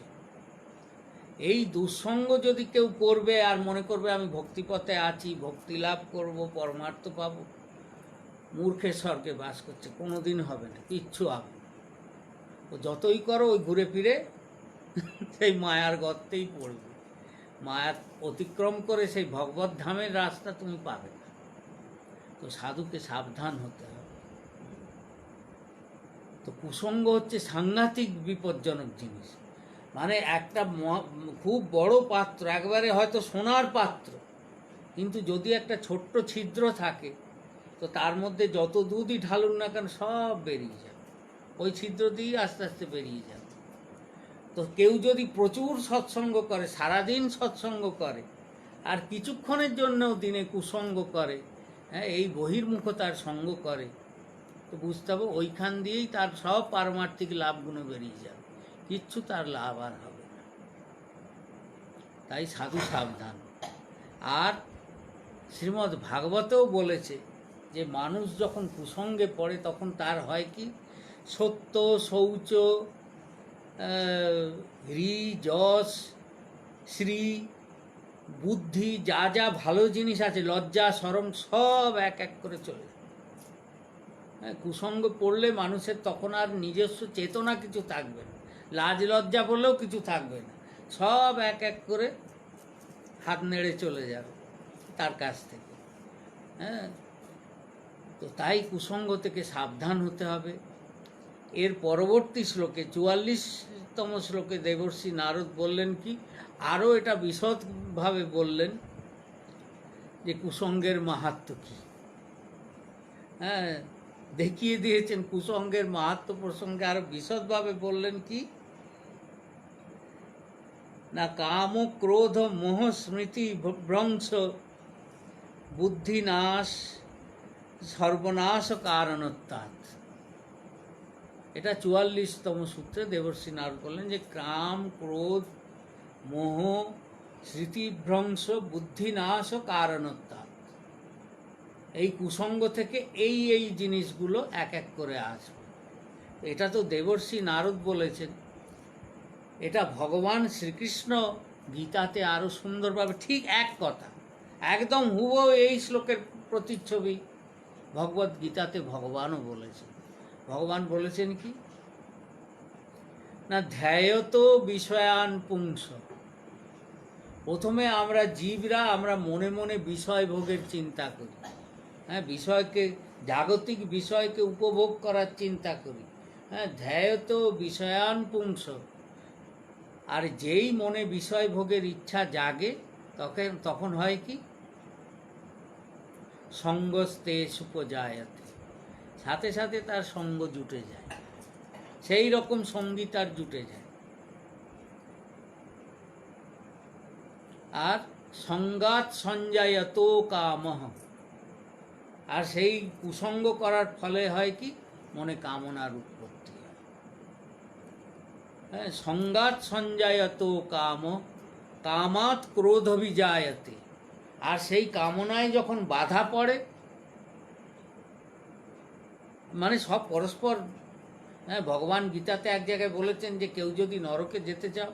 এই দুঃসঙ্গ যদি কেউ করবে আর মনে করবে আমি ভক্তিপথে আছি, ভক্তি লাভ করব, পরমার্থ পাবো, মূর্খের স্বর্গে বাস করছে, কোনো দিন হবে না, কিচ্ছু হবে না। ও যতই করো ওই ঘুরে ফিরে সেই মায়ার গর্তেই পড়বে। মায়ার অতিক্রম করে সেই ভগবত ধামের রাস্তা তুমি পাবে না। তো সাধুকে সাবধান হতে হবে। তো কুসঙ্গ হচ্ছে সাংঘাতিক বিপজ্জনক জিনিস। মানে একটা খুব বড় পাত্র, একবারে হয়তো সোনার পাত্র, কিন্তু যদি একটা ছোট্ট ছিদ্র থাকে, তো তার মধ্যে যত দুধই ঢালুন না কেন সব বেরিয়ে যাবে, ওই ছিদ্র দিয়েই আস্তে আস্তে বেরিয়ে যাবে। তো কেউ যদি প্রচুর সৎসঙ্গ করে, সারাদিন সৎসঙ্গ করে, আর কিছুক্ষণের জন্যও দিনে কুসঙ্গ করে, হ্যাঁ, এই বহির্মুখতার সঙ্গ করে, তো বুঝতে হবে ওইখান দিয়েই তার সব পারমার্থিক লাভগুলো বেরিয়ে যাবে, কিচ্ছু তার লাভ আর হবে না। তাই সাধু সাবধান। আর শ্রীমদ্ ভাগবতেও বলেছে যে মানুষ যখন কুসঙ্গে পড়ে তখন তার হয় কি, সত্য, শৌচ, হ্রি, যশ, শ্রী, বুদ্ধি, যা যা ভালো জিনিস আছে, লজ্জা, শরম, সব এক এক করে চলে যায়। হ্যাঁ, কুসঙ্গ পড়লে মানুষের তখন আর নিজস্ব চেতনা কিছু থাকবে না, লাজ লজ্জা বললেও কিছু থাকবে না, সব এক এক করে হাত নেড়ে চলে যাবে তার কাছ থেকে। হ্যাঁ, তো তাই কুসঙ্গ থেকে সাবধান হতে হবে। এর পরবর্তী শ্লোকে 44তম শ্লোকে দেবর্ষি নারদ বললেন কি, আরও এটা বিশদভাবে বললেন যে কুসঙ্গের মাহাত্ম্য কী। হ্যাঁ, দেখিয়ে দিয়েছেন কুসঙ্গের মাহাত্ম্য প্রসঙ্গে, আরো বিশদভাবে বললেন কি না, কাম, ক্রোধ, মোহ, স্মৃতি ভ্রংশ, বুদ্ধিনাশ, সর্বনাশ কারণোত্তাৎ। এটা 44তম সূত্রে দেবর্ষি নারদ বললেন যে কাম, ক্রোধ, মোহ, স্মৃতিভ্রংশ, বুদ্ধিনাশ কারণোত্তাৎ, এই কুসঙ্গ থেকে এই জিনিসগুলো এক এক করে আসবে। এটা তো দেবর্ষি নারদ বলেছেন, এটা ভগবান শ্রীকৃষ্ণ গীতাতে আরও সুন্দরভাবে ঠিক এক কথা, একদম হুবহু এই শ্লোকের প্রতিচ্ছবি ভগবদ গীতাতে ভগবানও বলেছেন। ভগবান বলেছেন কি না, ধ্যায়ত বিষয়ান পুংস। প্রথমে আমরা জীবরা আমরা মনে মনে বিষয় ভোগের চিন্তা করি, হ্যাঁ, বিষয়কে, জাগতিক বিষয়কে উপভোগ করার চিন্তা করি। হ্যাঁ, ধ্যায়ত বিষয়ান পুংস। আর যেই মনে বিষয় ভোগের ইচ্ছা জাগে তখন হয় কি, সঙ্গস্তে সুপজায়তে, সাথে সাথে তার সঙ্গ জুটে যায়, সেই রকম সঙ্গী তার জুটে যায়। আর সঙ্গাত সঞ্জায়ত কামহ, আর সেই কুসঙ্গ করার ফলে হয় কি, মনে কামনার উৎপত্তি হয়। হ্যাঁ, সঙ্গাত সঞ্জায়ত কাম, কামাত ক্রোধ বিজায়তে। আর সেই কামনায় যখন বাধা পড়ে, মানে সব পরস্পর। হ্যাঁ, ভগবান গীতাতে এক জায়গায় বলেছেন যে কেউ যদি নরকে যেতে চাও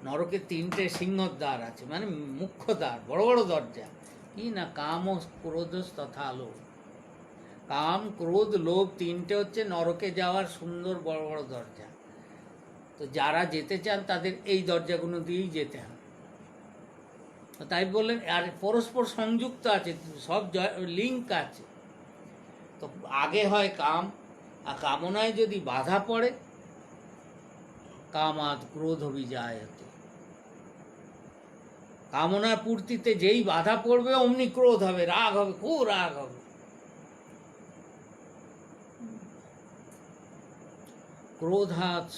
নরকে 3টে সিংহর দ্বার আছে, মানে মুখ্য দ্বার, বড় বড় দরজা। কি না, কাম ও ক্রোধ তথা লোভ। কাম, ক্রোধ, লোভ 3টে হচ্ছে নরকে যাওয়ার সুন্দর বড় বড় দরজা। তো যারা যেতে চান তাদের এই দরজাগুলো দিয়েই যেতে হয়। তাই বললেন, আর পরস্পর সংযুক্ত আছে, সব লিঙ্ক আছে। তো আগে হয় কাম, আর কামনায় যদি বাধা পড়ে, কামাদ ক্রোধ অভিজায়তে, কামনা পূর্তিতে যেই বাধা পড়বে অমনি ক্রোধ হবে, রাগ হবে, খুব রাগ হবে। ক্রোধাৎ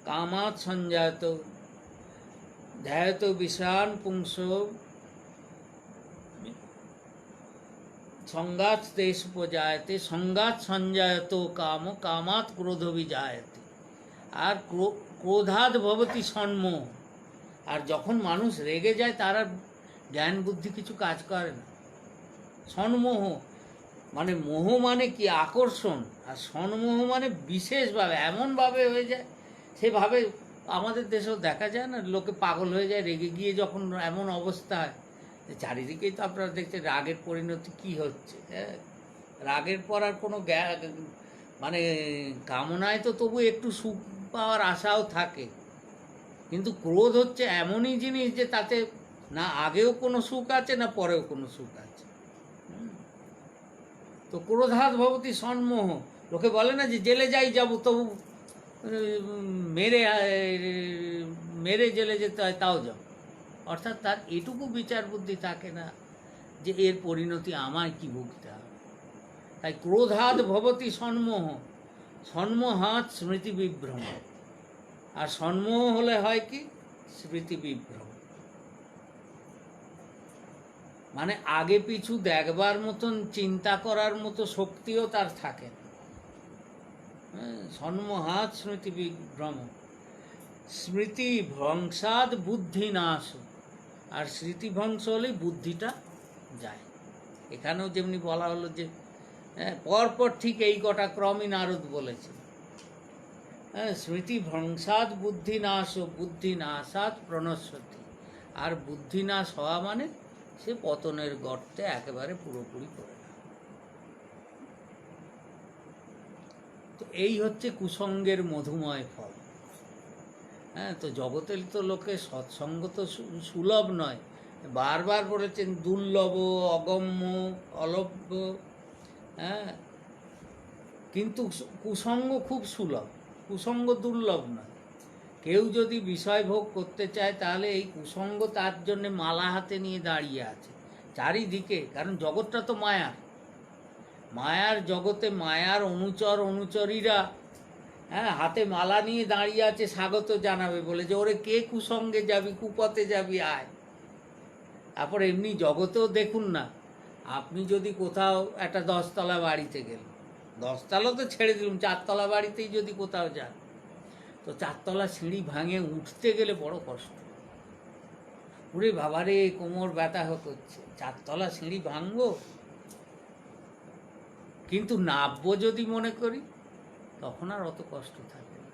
কামাৎ সঞ্জাত ধ্যায়ত বিষান পুংস সংঘাত দেশ উপজায়তে, সংঘাত সঞ্জায়ত কাম কামাৎ ক্রোধ বিজায়তে। আর ক্রোধাৎ ভবতি সন্মোহ। আর যখন মানুষ রেগে যায় তার আর জ্ঞান বুদ্ধি কিছু কাজ করে না। সন্মোহ মানে, মোহ মানে কি, আকর্ষণ। আর সন্মোহ মানে বিশেষভাবে, এমনভাবে হয়ে যায়, সেভাবে আমাদের দেশেও দেখা যায় না, লোকে পাগল হয়ে যায় রেগে গিয়ে, যখন এমন অবস্থা হয়। চারিদিকেই তো আপনারা দেখছেন রাগের পরিণতি কি হচ্ছে। হ্যাঁ, রাগের পর আর কোনো মানে কামনায় তো তবু একটু সুখ পাওয়ার আশাও থাকে, কিন্তু ক্রোধ হচ্ছে এমনই জিনিস যে তাতে না আগেও কোনো সুখ আছে, না পরেও কোনো সুখ আছে। তো ক্রোধাৎ ভবতি সন্মোহ। লোকে বলে না যে জেলে যাই যাব, তবু মেরে মেরে জেলে যেতে হয়, তাও যাও। অর্থাৎ তার এটুকু বিচার বুদ্ধি থাকে না যে এর পরিণতি আমায় কি ভুগতে হবে। তাই ক্রোধাৎ ভবতি সন্মোহ, সন্মোহাৎ স্মৃতি বিভ্রম। আর সন্মোহ হলে হয় কি, স্মৃতি বিভ্রম, মানে আগে পিছু দেখবার মতন, চিন্তা করার মতো শক্তিও তার থাকে না। সন্মোহাৎ স্মৃতি বিভ্রম, স্মৃতি ভ্রংসাদ বুদ্ধি নাশ। আর স্মৃতি ভ্রংস হলেই বুদ্ধিটা যায়। এখানেও যেমনি বলা হলো যে পরপর ঠিক এই কটা ক্রমই নারদ বলেছে। স্মৃতি ভ্রংসাদ বুদ্ধি নাশ, বুদ্ধি নাশাদ প্রণশ্যতি। আর বুদ্ধি নাশ হওয়া মানে সে পতনের গর্তে একেবারে পুরোপুরি করে না। তো এই হচ্ছে কুসঙ্গের মধুময় ফল। হ্যাঁ, তো জগতে তো লোকে সৎসঙ্গ তো সুলভ নয়, বারবার বলেছেন দুর্লভ, অগম্য, অলভ্য। হ্যাঁ, কিন্তু কুসঙ্গ খুব সুলভ, কুসঙ্গ দুর্লভ নয়। কেউ যদি বিষয় ভোগ করতে চায় তাহলে এই কুসঙ্গ তার জন্য মালা হাতে নিয়ে দাঁড়িয়ে আছে চারিদিকে। কারণ জগৎটা তো মায়ার, মায়ার জগতে মায়ার অনুচর অনুচরীরা হাতে মালা নিয়ে দাঁড়িয়ে আছে স্বাগত জানাবে বলে, যে ওরে কে কুসঙ্গে যাবি, কুপথে যাবি, আয়। তারপর এমনি জগতেও দেখুন না, আপনি যদি কোথাও একটা 10তলা বাড়িতে গেলেন, 10তলা তো ছেড়ে দিলাম, 4তলা বাড়িতেই যদি কোথাও যান, তো 4তলা সিঁড়ি ভাঙে উঠতে গেলে বড় কষ্ট। ওরে বাবারে, কোমর ব্যথা হচ্ছে, 4তলা সিঁড়ি ভাঙবো। কিন্তু নামবো যদি মনে করি, তখন আর অত কষ্ট থাকে না,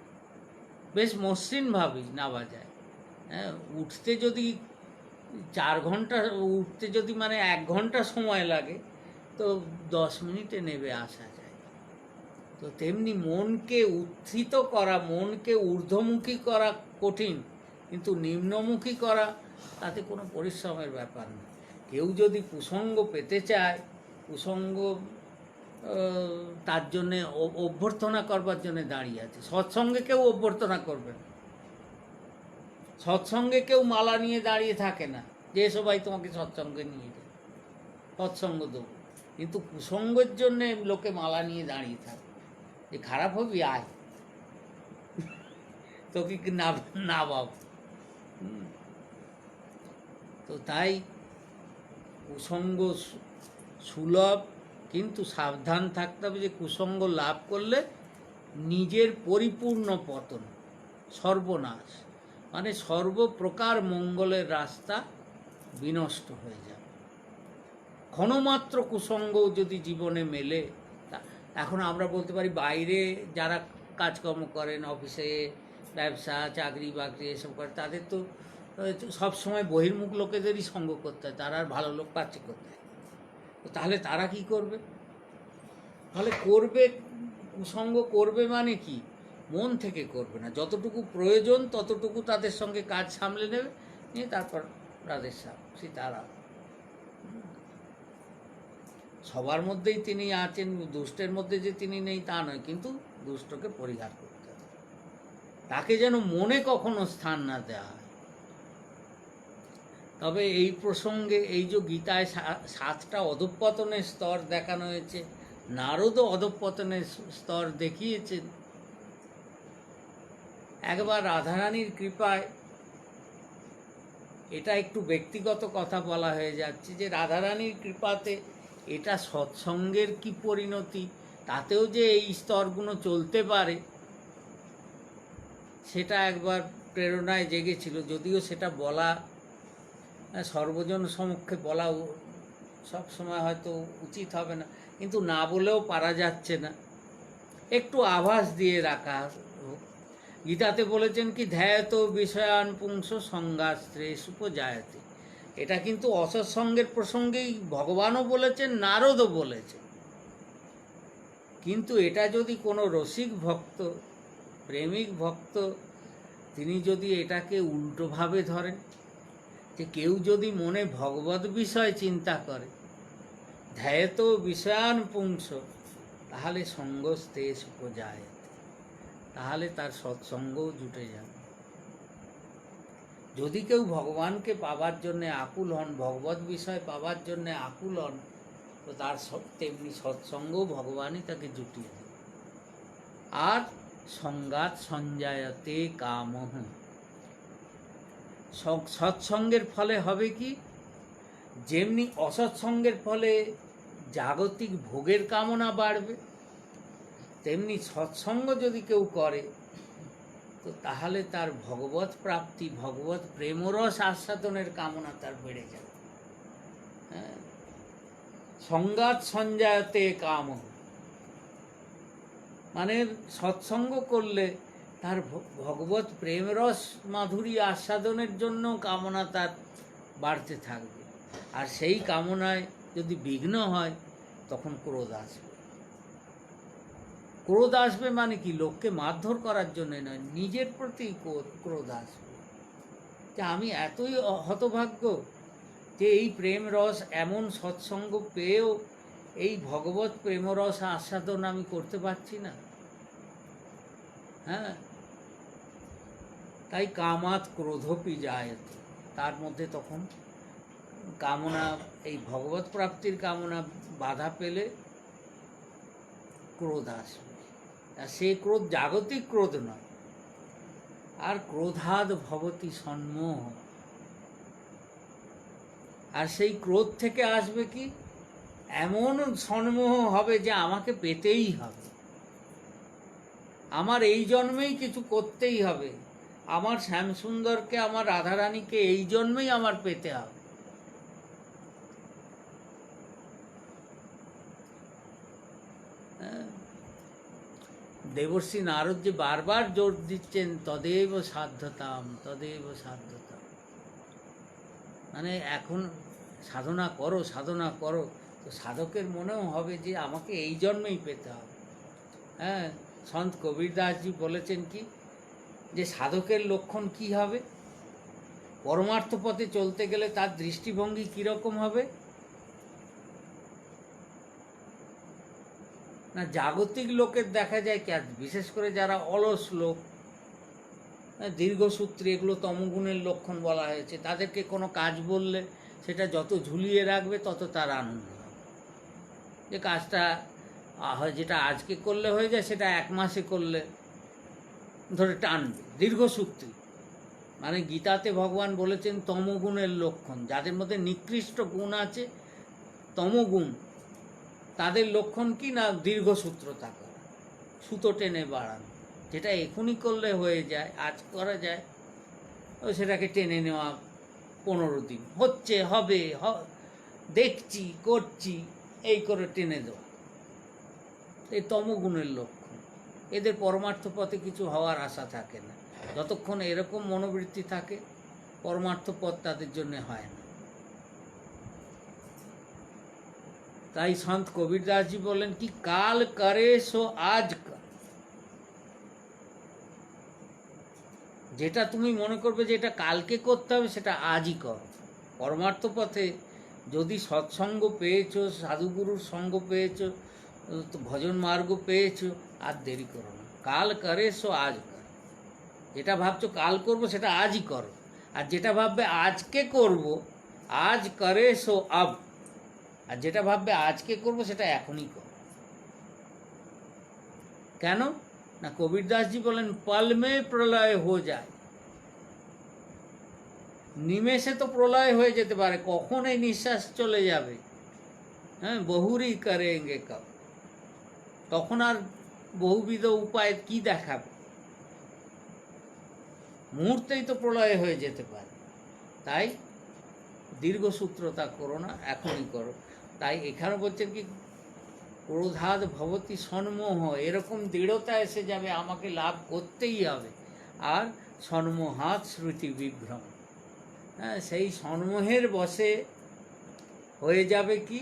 বেশ মসৃণভাবেই নামা যায়। হ্যাঁ, উঠতে যদি 4 ঘন্টা, উঠতে যদি মানে 1 ঘন্টা সময় লাগে, তো 10 মিনিটে নেমে আসা যায়। তো তেমনি মনকে উত্থিত করা, মনকে ঊর্ধ্বমুখী করা কঠিন, কিন্তু নিম্নমুখী করা তাতে কোনো পরিশ্রমের ব্যাপার না। কেউ যদি কুসঙ্গ পেতে চায়, কুসঙ্গ তার জন্যে অভ্যর্থনা করবার জন্য দাঁড়িয়ে আছে। সৎসঙ্গে কেউ অভ্যর্থনা করবে না, সৎসঙ্গে কেউ মালা নিয়ে দাঁড়িয়ে থাকে না যে সবাই তোমাকে সৎসঙ্গে নিয়ে যায়, সৎসঙ্গ দেবো। কিন্তু কুসঙ্গের জন্যে লোকে মালা নিয়ে দাঁড়িয়ে থাকে, যে খারাপ হবি, আয়, তোকে না না বাবু। তো তাই কুসঙ্গ সুলভ, কিন্তু সাবধান থাকতে হবে যে কুসঙ্গ লাভ করলে নিজের পরিপূর্ণ পতন, সর্বনাশ, মানে সর্বপ্রকার মঙ্গলের রাস্তা বিনষ্ট হয়ে যাবে। ক্ষণমাত্র কুসঙ্গ যদি জীবনে মেলে, এখন আমরা বলতে পারি বাইরে যারা কাজকর্ম করেন, অফিসে ব্যবসা চাকরি বাকরি এসব করে, তাদের তো সব সময় বহির্মুখ লোকেদেরই সঙ্গ করতে হয়, তারা আর ভালো লোক পাচ্ছে কোথায়? তো তাহলে তারা কি করবে? তাহলে করবে, কুসঙ্গ করবে মানে কি? মন থেকে করবে না, যতটুকু প্রয়োজন ততটুকু তাদের সঙ্গে কাজ সামলে নেবে, নিয়ে তারপর রাধেশ্যাম সীতারাম। সবার মধ্যেই তিনি আছেন, দুষ্টের মধ্যে যে তিনি নেই তা নয়, কিন্তু দুষ্টকে পরিহার করতে হবে, তাকে যেন মনে কখনো স্থান না দেওয়া হয়। তবে এই প্রসঙ্গে এই যে গীতায় 7টা অধঃপতনের স্তর দেখানো হয়েছে, নারদও অধঃপতনের স্তর দেখিয়েছেন। একবার রাধারানীর কৃপায়, এটা একটু ব্যক্তিগত কথা বলা হয়ে যাচ্ছে, যে রাধারানীর কৃপাতে এটা সৎসঙ্গের কি পরিণতি, তাতেও যে এই স্তরগুলো চলতে পারে, সেটা একবার প্রেরণায় জেগেছিল। যদিও সেটা বলা, সর্বজন সম্মুখে বলা সব সময় হয়তো উচিত হবে না, কিন্তু না বলেও পারা যাচ্ছে না, একটু আভাস দিয়ে রাখা হোক। গীতাতে বলেছেন কি, ধ্যায়ত বিষয়ান পুংস সঙ্গাস্ত্রে সুপজায়তে। এটা কিন্তু অসৎসঙ্গের প্রসঙ্গেই ভগবানও বলেছেন, নারদও বলেছেন। কিন্তু এটা যদি কোনো রসিক ভক্ত, প্রেমিক ভক্ত, তিনি যদি এটাকে উল্টোভাবে ধরেন, যে কেউ যদি মনে ভগবত বিষয় চিন্তা করে, ধ্যায়ত বিষয়ান পুংস, তাহলে সঙ্গস্তে সুপজায়তে, তাহলে তার সৎসঙ্গও জুটে যাবে। যদি কেউ ভগবানকে পাবার জন্যে আকুল হন, ভগবত বিষয় পাবার জন্যে আকুল হন, তো তার তেমনি সৎসঙ্গও ভগবানই তাকে জুটিয়ে দেবে। আর সঙ্গাত সঞ্জায়তে কামহ, সৎসঙ্গের ফলে হবে কি, যেমনি অসৎসঙ্গের ফলে জাগতিক ভোগের কামনা বাড়বে, তেমনি সৎসঙ্গ যদি কেউ করে, তো তাহলে তার ভগবত প্রাপ্তি, ভগবত প্রেমরস আস্বাদনের কামনা তার বেড়ে যাবে। হ্যাঁ, সঙ্গাত সঞ্জায়তে কাম, মানে সৎসঙ্গ করলে তার ভগবত প্রেমরস মাধুরী আস্বাদনের জন্য কামনা তার বাড়তে থাকবে। আর সেই কামনায় যদি বিঘ্ন হয়, তখন ক্রোধ আসবে। ক্রোধ আসবে মানে কি, লোককে মারধর করার জন্য নয়, নিজের প্রতি ক্রোধ আসবে, যে আমি এতই হতভাগ্য যে এই প্রেম রস, এমন সৎসঙ্গ পেয়েও এই ভগবত প্রেমরস আস্বাদন আমি করতে পারছি না। হ্যাঁ, তাই কামাত ক্রোধপি যায়তে, তার মধ্যে তখন কামনা, এই ভগবত প্রাপ্তির কামনা বাধা পেলে ক্রোধ আসবে। আর সেই ক্রোধ জাগতিক ক্রোধ নয়। আর ক্রোধাদ ভবতি সন্মোহ, আর সেই ক্রোধ থেকে আসবে কি, এমন সন্মোহ হবে যে আমাকে পেতেই হবে, আমার এই জন্মেই কিছু করতেই হবে, আমার শ্যামসুন্দরকে, আমার রাধারানীকে এই জন্মেই আমার পেতে হবে। দেবর্ষি নারদ যে বারবার জোর দিচ্ছেন, তদেব সাধ্যতাম, তদেব সাধ্যতাম, মানে এখন সাধনা করো, সাধনা করো, তো সাধকের মনেও হবে যে আমাকে এই জন্মেই পেতে হবে। হ্যাঁ, সন্ত কবীরদাসজি বলেছেন কি, যে সাধকের লক্ষণ কি হবে, পরমার্থ পথে চলতে গেলে তার দৃষ্টিভঙ্গি কীরকম হবে না, জাগতিক লোকের দেখা যায় কি, বিশেষ করে যারা অলস লোক, দীর্ঘসূত্রী, এগুলো তমগুণের লক্ষণ বলা হয়েছে, তাদেরকে কোনো কাজ বললে সেটা যত ঝুলিয়ে রাখবে তত তার আনন্দ হবে। যে কাজটা যেটা আজকে করলে হয়ে যায়, সেটা 1 মাসে করলে ধরে টানবে, দীর্ঘসূত্রী। মানে গীতাতে ভগবান বলেছেন তমগুণের লক্ষণ, যাদের মধ্যে নিকৃষ্ট গুণ আছে, তমগুণ, তাদের লক্ষণ কি না, দীর্ঘসূত্রতা করা, সুতো টেনে বাড়ানো, যেটা এখনই করলে হয়ে যায়, আজ করা যায়, সেটাকে টেনে নেওয়া 15 দিন, হচ্ছে, হবে, দেখছি, করছি, এই করে টেনে দেওয়া, এই তমগুণের লক্ষণ। এদের পরমার্থ পথে কিছু হওয়ার আশা থাকে না। যতক্ষণ এরকম মনোবৃত্তি থাকে পরমার্থ পথ তাদের জন্য হয় না। তাই সন্ত কবীরদাসজি বলেন কি কাল করে সো আজ কর। যেটা তুমি মনে করবে যে এটা কালকে করতে হবে সেটা আজই করো। পরমার্থ পথে যদি সৎসঙ্গ পেয়েছো, সাধুগুরুর সঙ্গ পেয়েছো, ভজন মার্গ পেয়েছো, আর দেরি করো না। কাল করে সো আজ কর। যেটা ভাবছো কাল করব সেটা আজই করো, আর যেটা ভাববে আজকে করব, আজ করে সো আব, আর যেটা ভাববে আজকে করব সেটা এখনই করো। কেন না কবীরদাসজি বলেন পল মে প্রলয় হয়ে যায়। নিমেষে তো প্রলয় হয়ে যেতে পারে, কখন এই নিঃশ্বাস চলে যাবে, হ্যাঁ, বহুরই করেঙ্গে কব, তখন আর বহুবিধ উপায় কি দেখাবে, মুহূর্তেই তো প্রলয় হয়ে যেতে পারে। তাই দীর্ঘসূত্রতা করো না, এখনই করো। তাই এখানে বলছেন কি ক্রোধাদ ভবতি সন্মোহ, এরকম দৃঢ়তা এসে যাবে আমাকে লাভ করতেই হবে। আর সন্মোহাৎ স্মৃতি বিভ্রম, হ্যাঁ, সেই সন্মোহের বশে হয়ে যাবে কি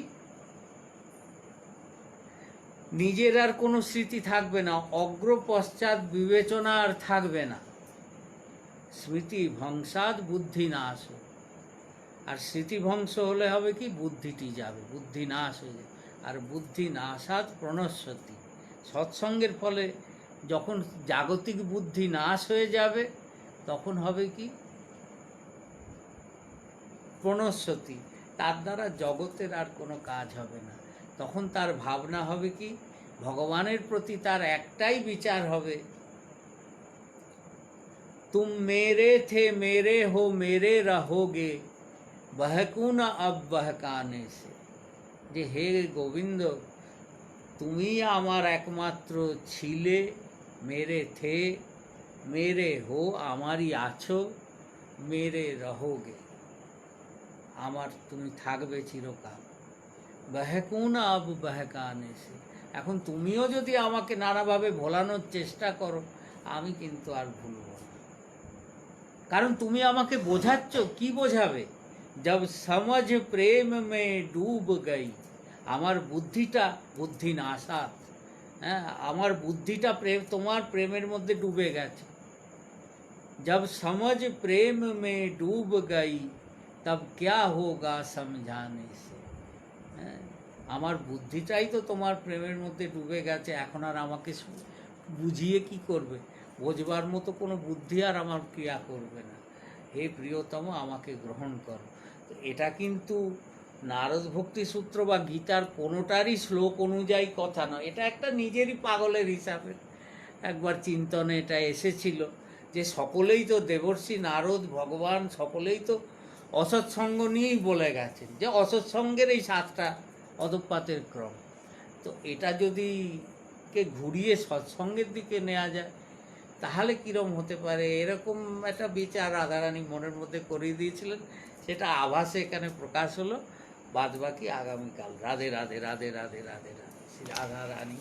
নিজের আর কোনো স্মৃতি থাকবে না, অগ্র পশ্চাৎ বিবেচনা আর থাকবে না। স্মৃতি ভংসাৎ বুদ্ধি নাশ, আর স্মৃতি ধ্বংস হলে হবে কি বুদ্ধিটি যাবে, বুদ্ধি নাশ হয়ে যাবে। আর বুদ্ধি নাশাৎ প্রণশ্যতি, সৎসঙ্গের ফলে যখন জাগতিক বুদ্ধি নাশ হয়ে যাবে তখন হবে কি প্রণশ্যতি, তার দ্বারা জগতের আর কোনো কাজ হবে না। তখন তার ভাবনা হবে কি ভগবানের প্রতি তার একটাই বিচার হবে, तुम मेरे थे मेरे हो मेरे रहोगे बहकून अब बहकाने से, যে হে গোবিন্দ তুমি আমার একমাত্র ছিলে, মেরে থে মেরে হো আমারই আছো, মেরে রহোগে আমার তুমি থাকবে চিরকাল, বহকুন আব বহকানে সে, এখন তুমিও যদি আমাকে নানাভাবে ভোলানোর চেষ্টা করো আমি কিন্তু আর ভুলব না, কারণ তুমি আমাকে বোঝাচ্ছ। কি বোঝাবে? जब समझ प्रेम में डूब गई, আমার বুদ্ধিটা বুদ্ধি নাশাত, হ্যাঁ, আমার বুদ্ধিটা প্রেম তোমার প্রেমের মধ্যে ডুবে গেছে। जब समझ प्रेम में डूब गई तब क्या होगा समझाने से, হ্যাঁ, আমার বুদ্ধিটাই তো তোমার প্রেমের মধ্যে ডুবে গেছে, এখন আর আমাকে বুঝিয়ে কি করবে? বোঝবার মতো কোনো বুদ্ধি আর আমার ক্রিয়া করবে না। হে প্রিয়তম আমাকে গ্রহণ করো। এটা কিন্তু নারদ ভক্তি সূত্র বা গীতার কোনোটারই শ্লোক অনুযায়ী কথা নয়, এটা একটা নিজেরই পাগলের হিসাবে একবার চিন্তনে এটা এসেছিল যে সকলেই তো দেবর্ষি নারদ ভগবান সকলেই তো অসৎসঙ্গ নিয়েই বলে গেছেন যে অসৎসঙ্গের এই 7টা অধঃপাতের ক্রম। তো এটা যদি কে ঘুরিয়ে সৎসঙ্গের দিকে নেওয়া যায় তাহলে কীরকম হতে পারে, এরকম একটা বিচার রাধারানী মনের মধ্যে করিয়ে দিয়েছিলেন, সেটা আভাসে এখানে প্রকাশ হলো। বাদ বাকি আগামীকাল। রাধে রাধে রাধে রাধে রাধে রাধে। শ্রী রাধারানী।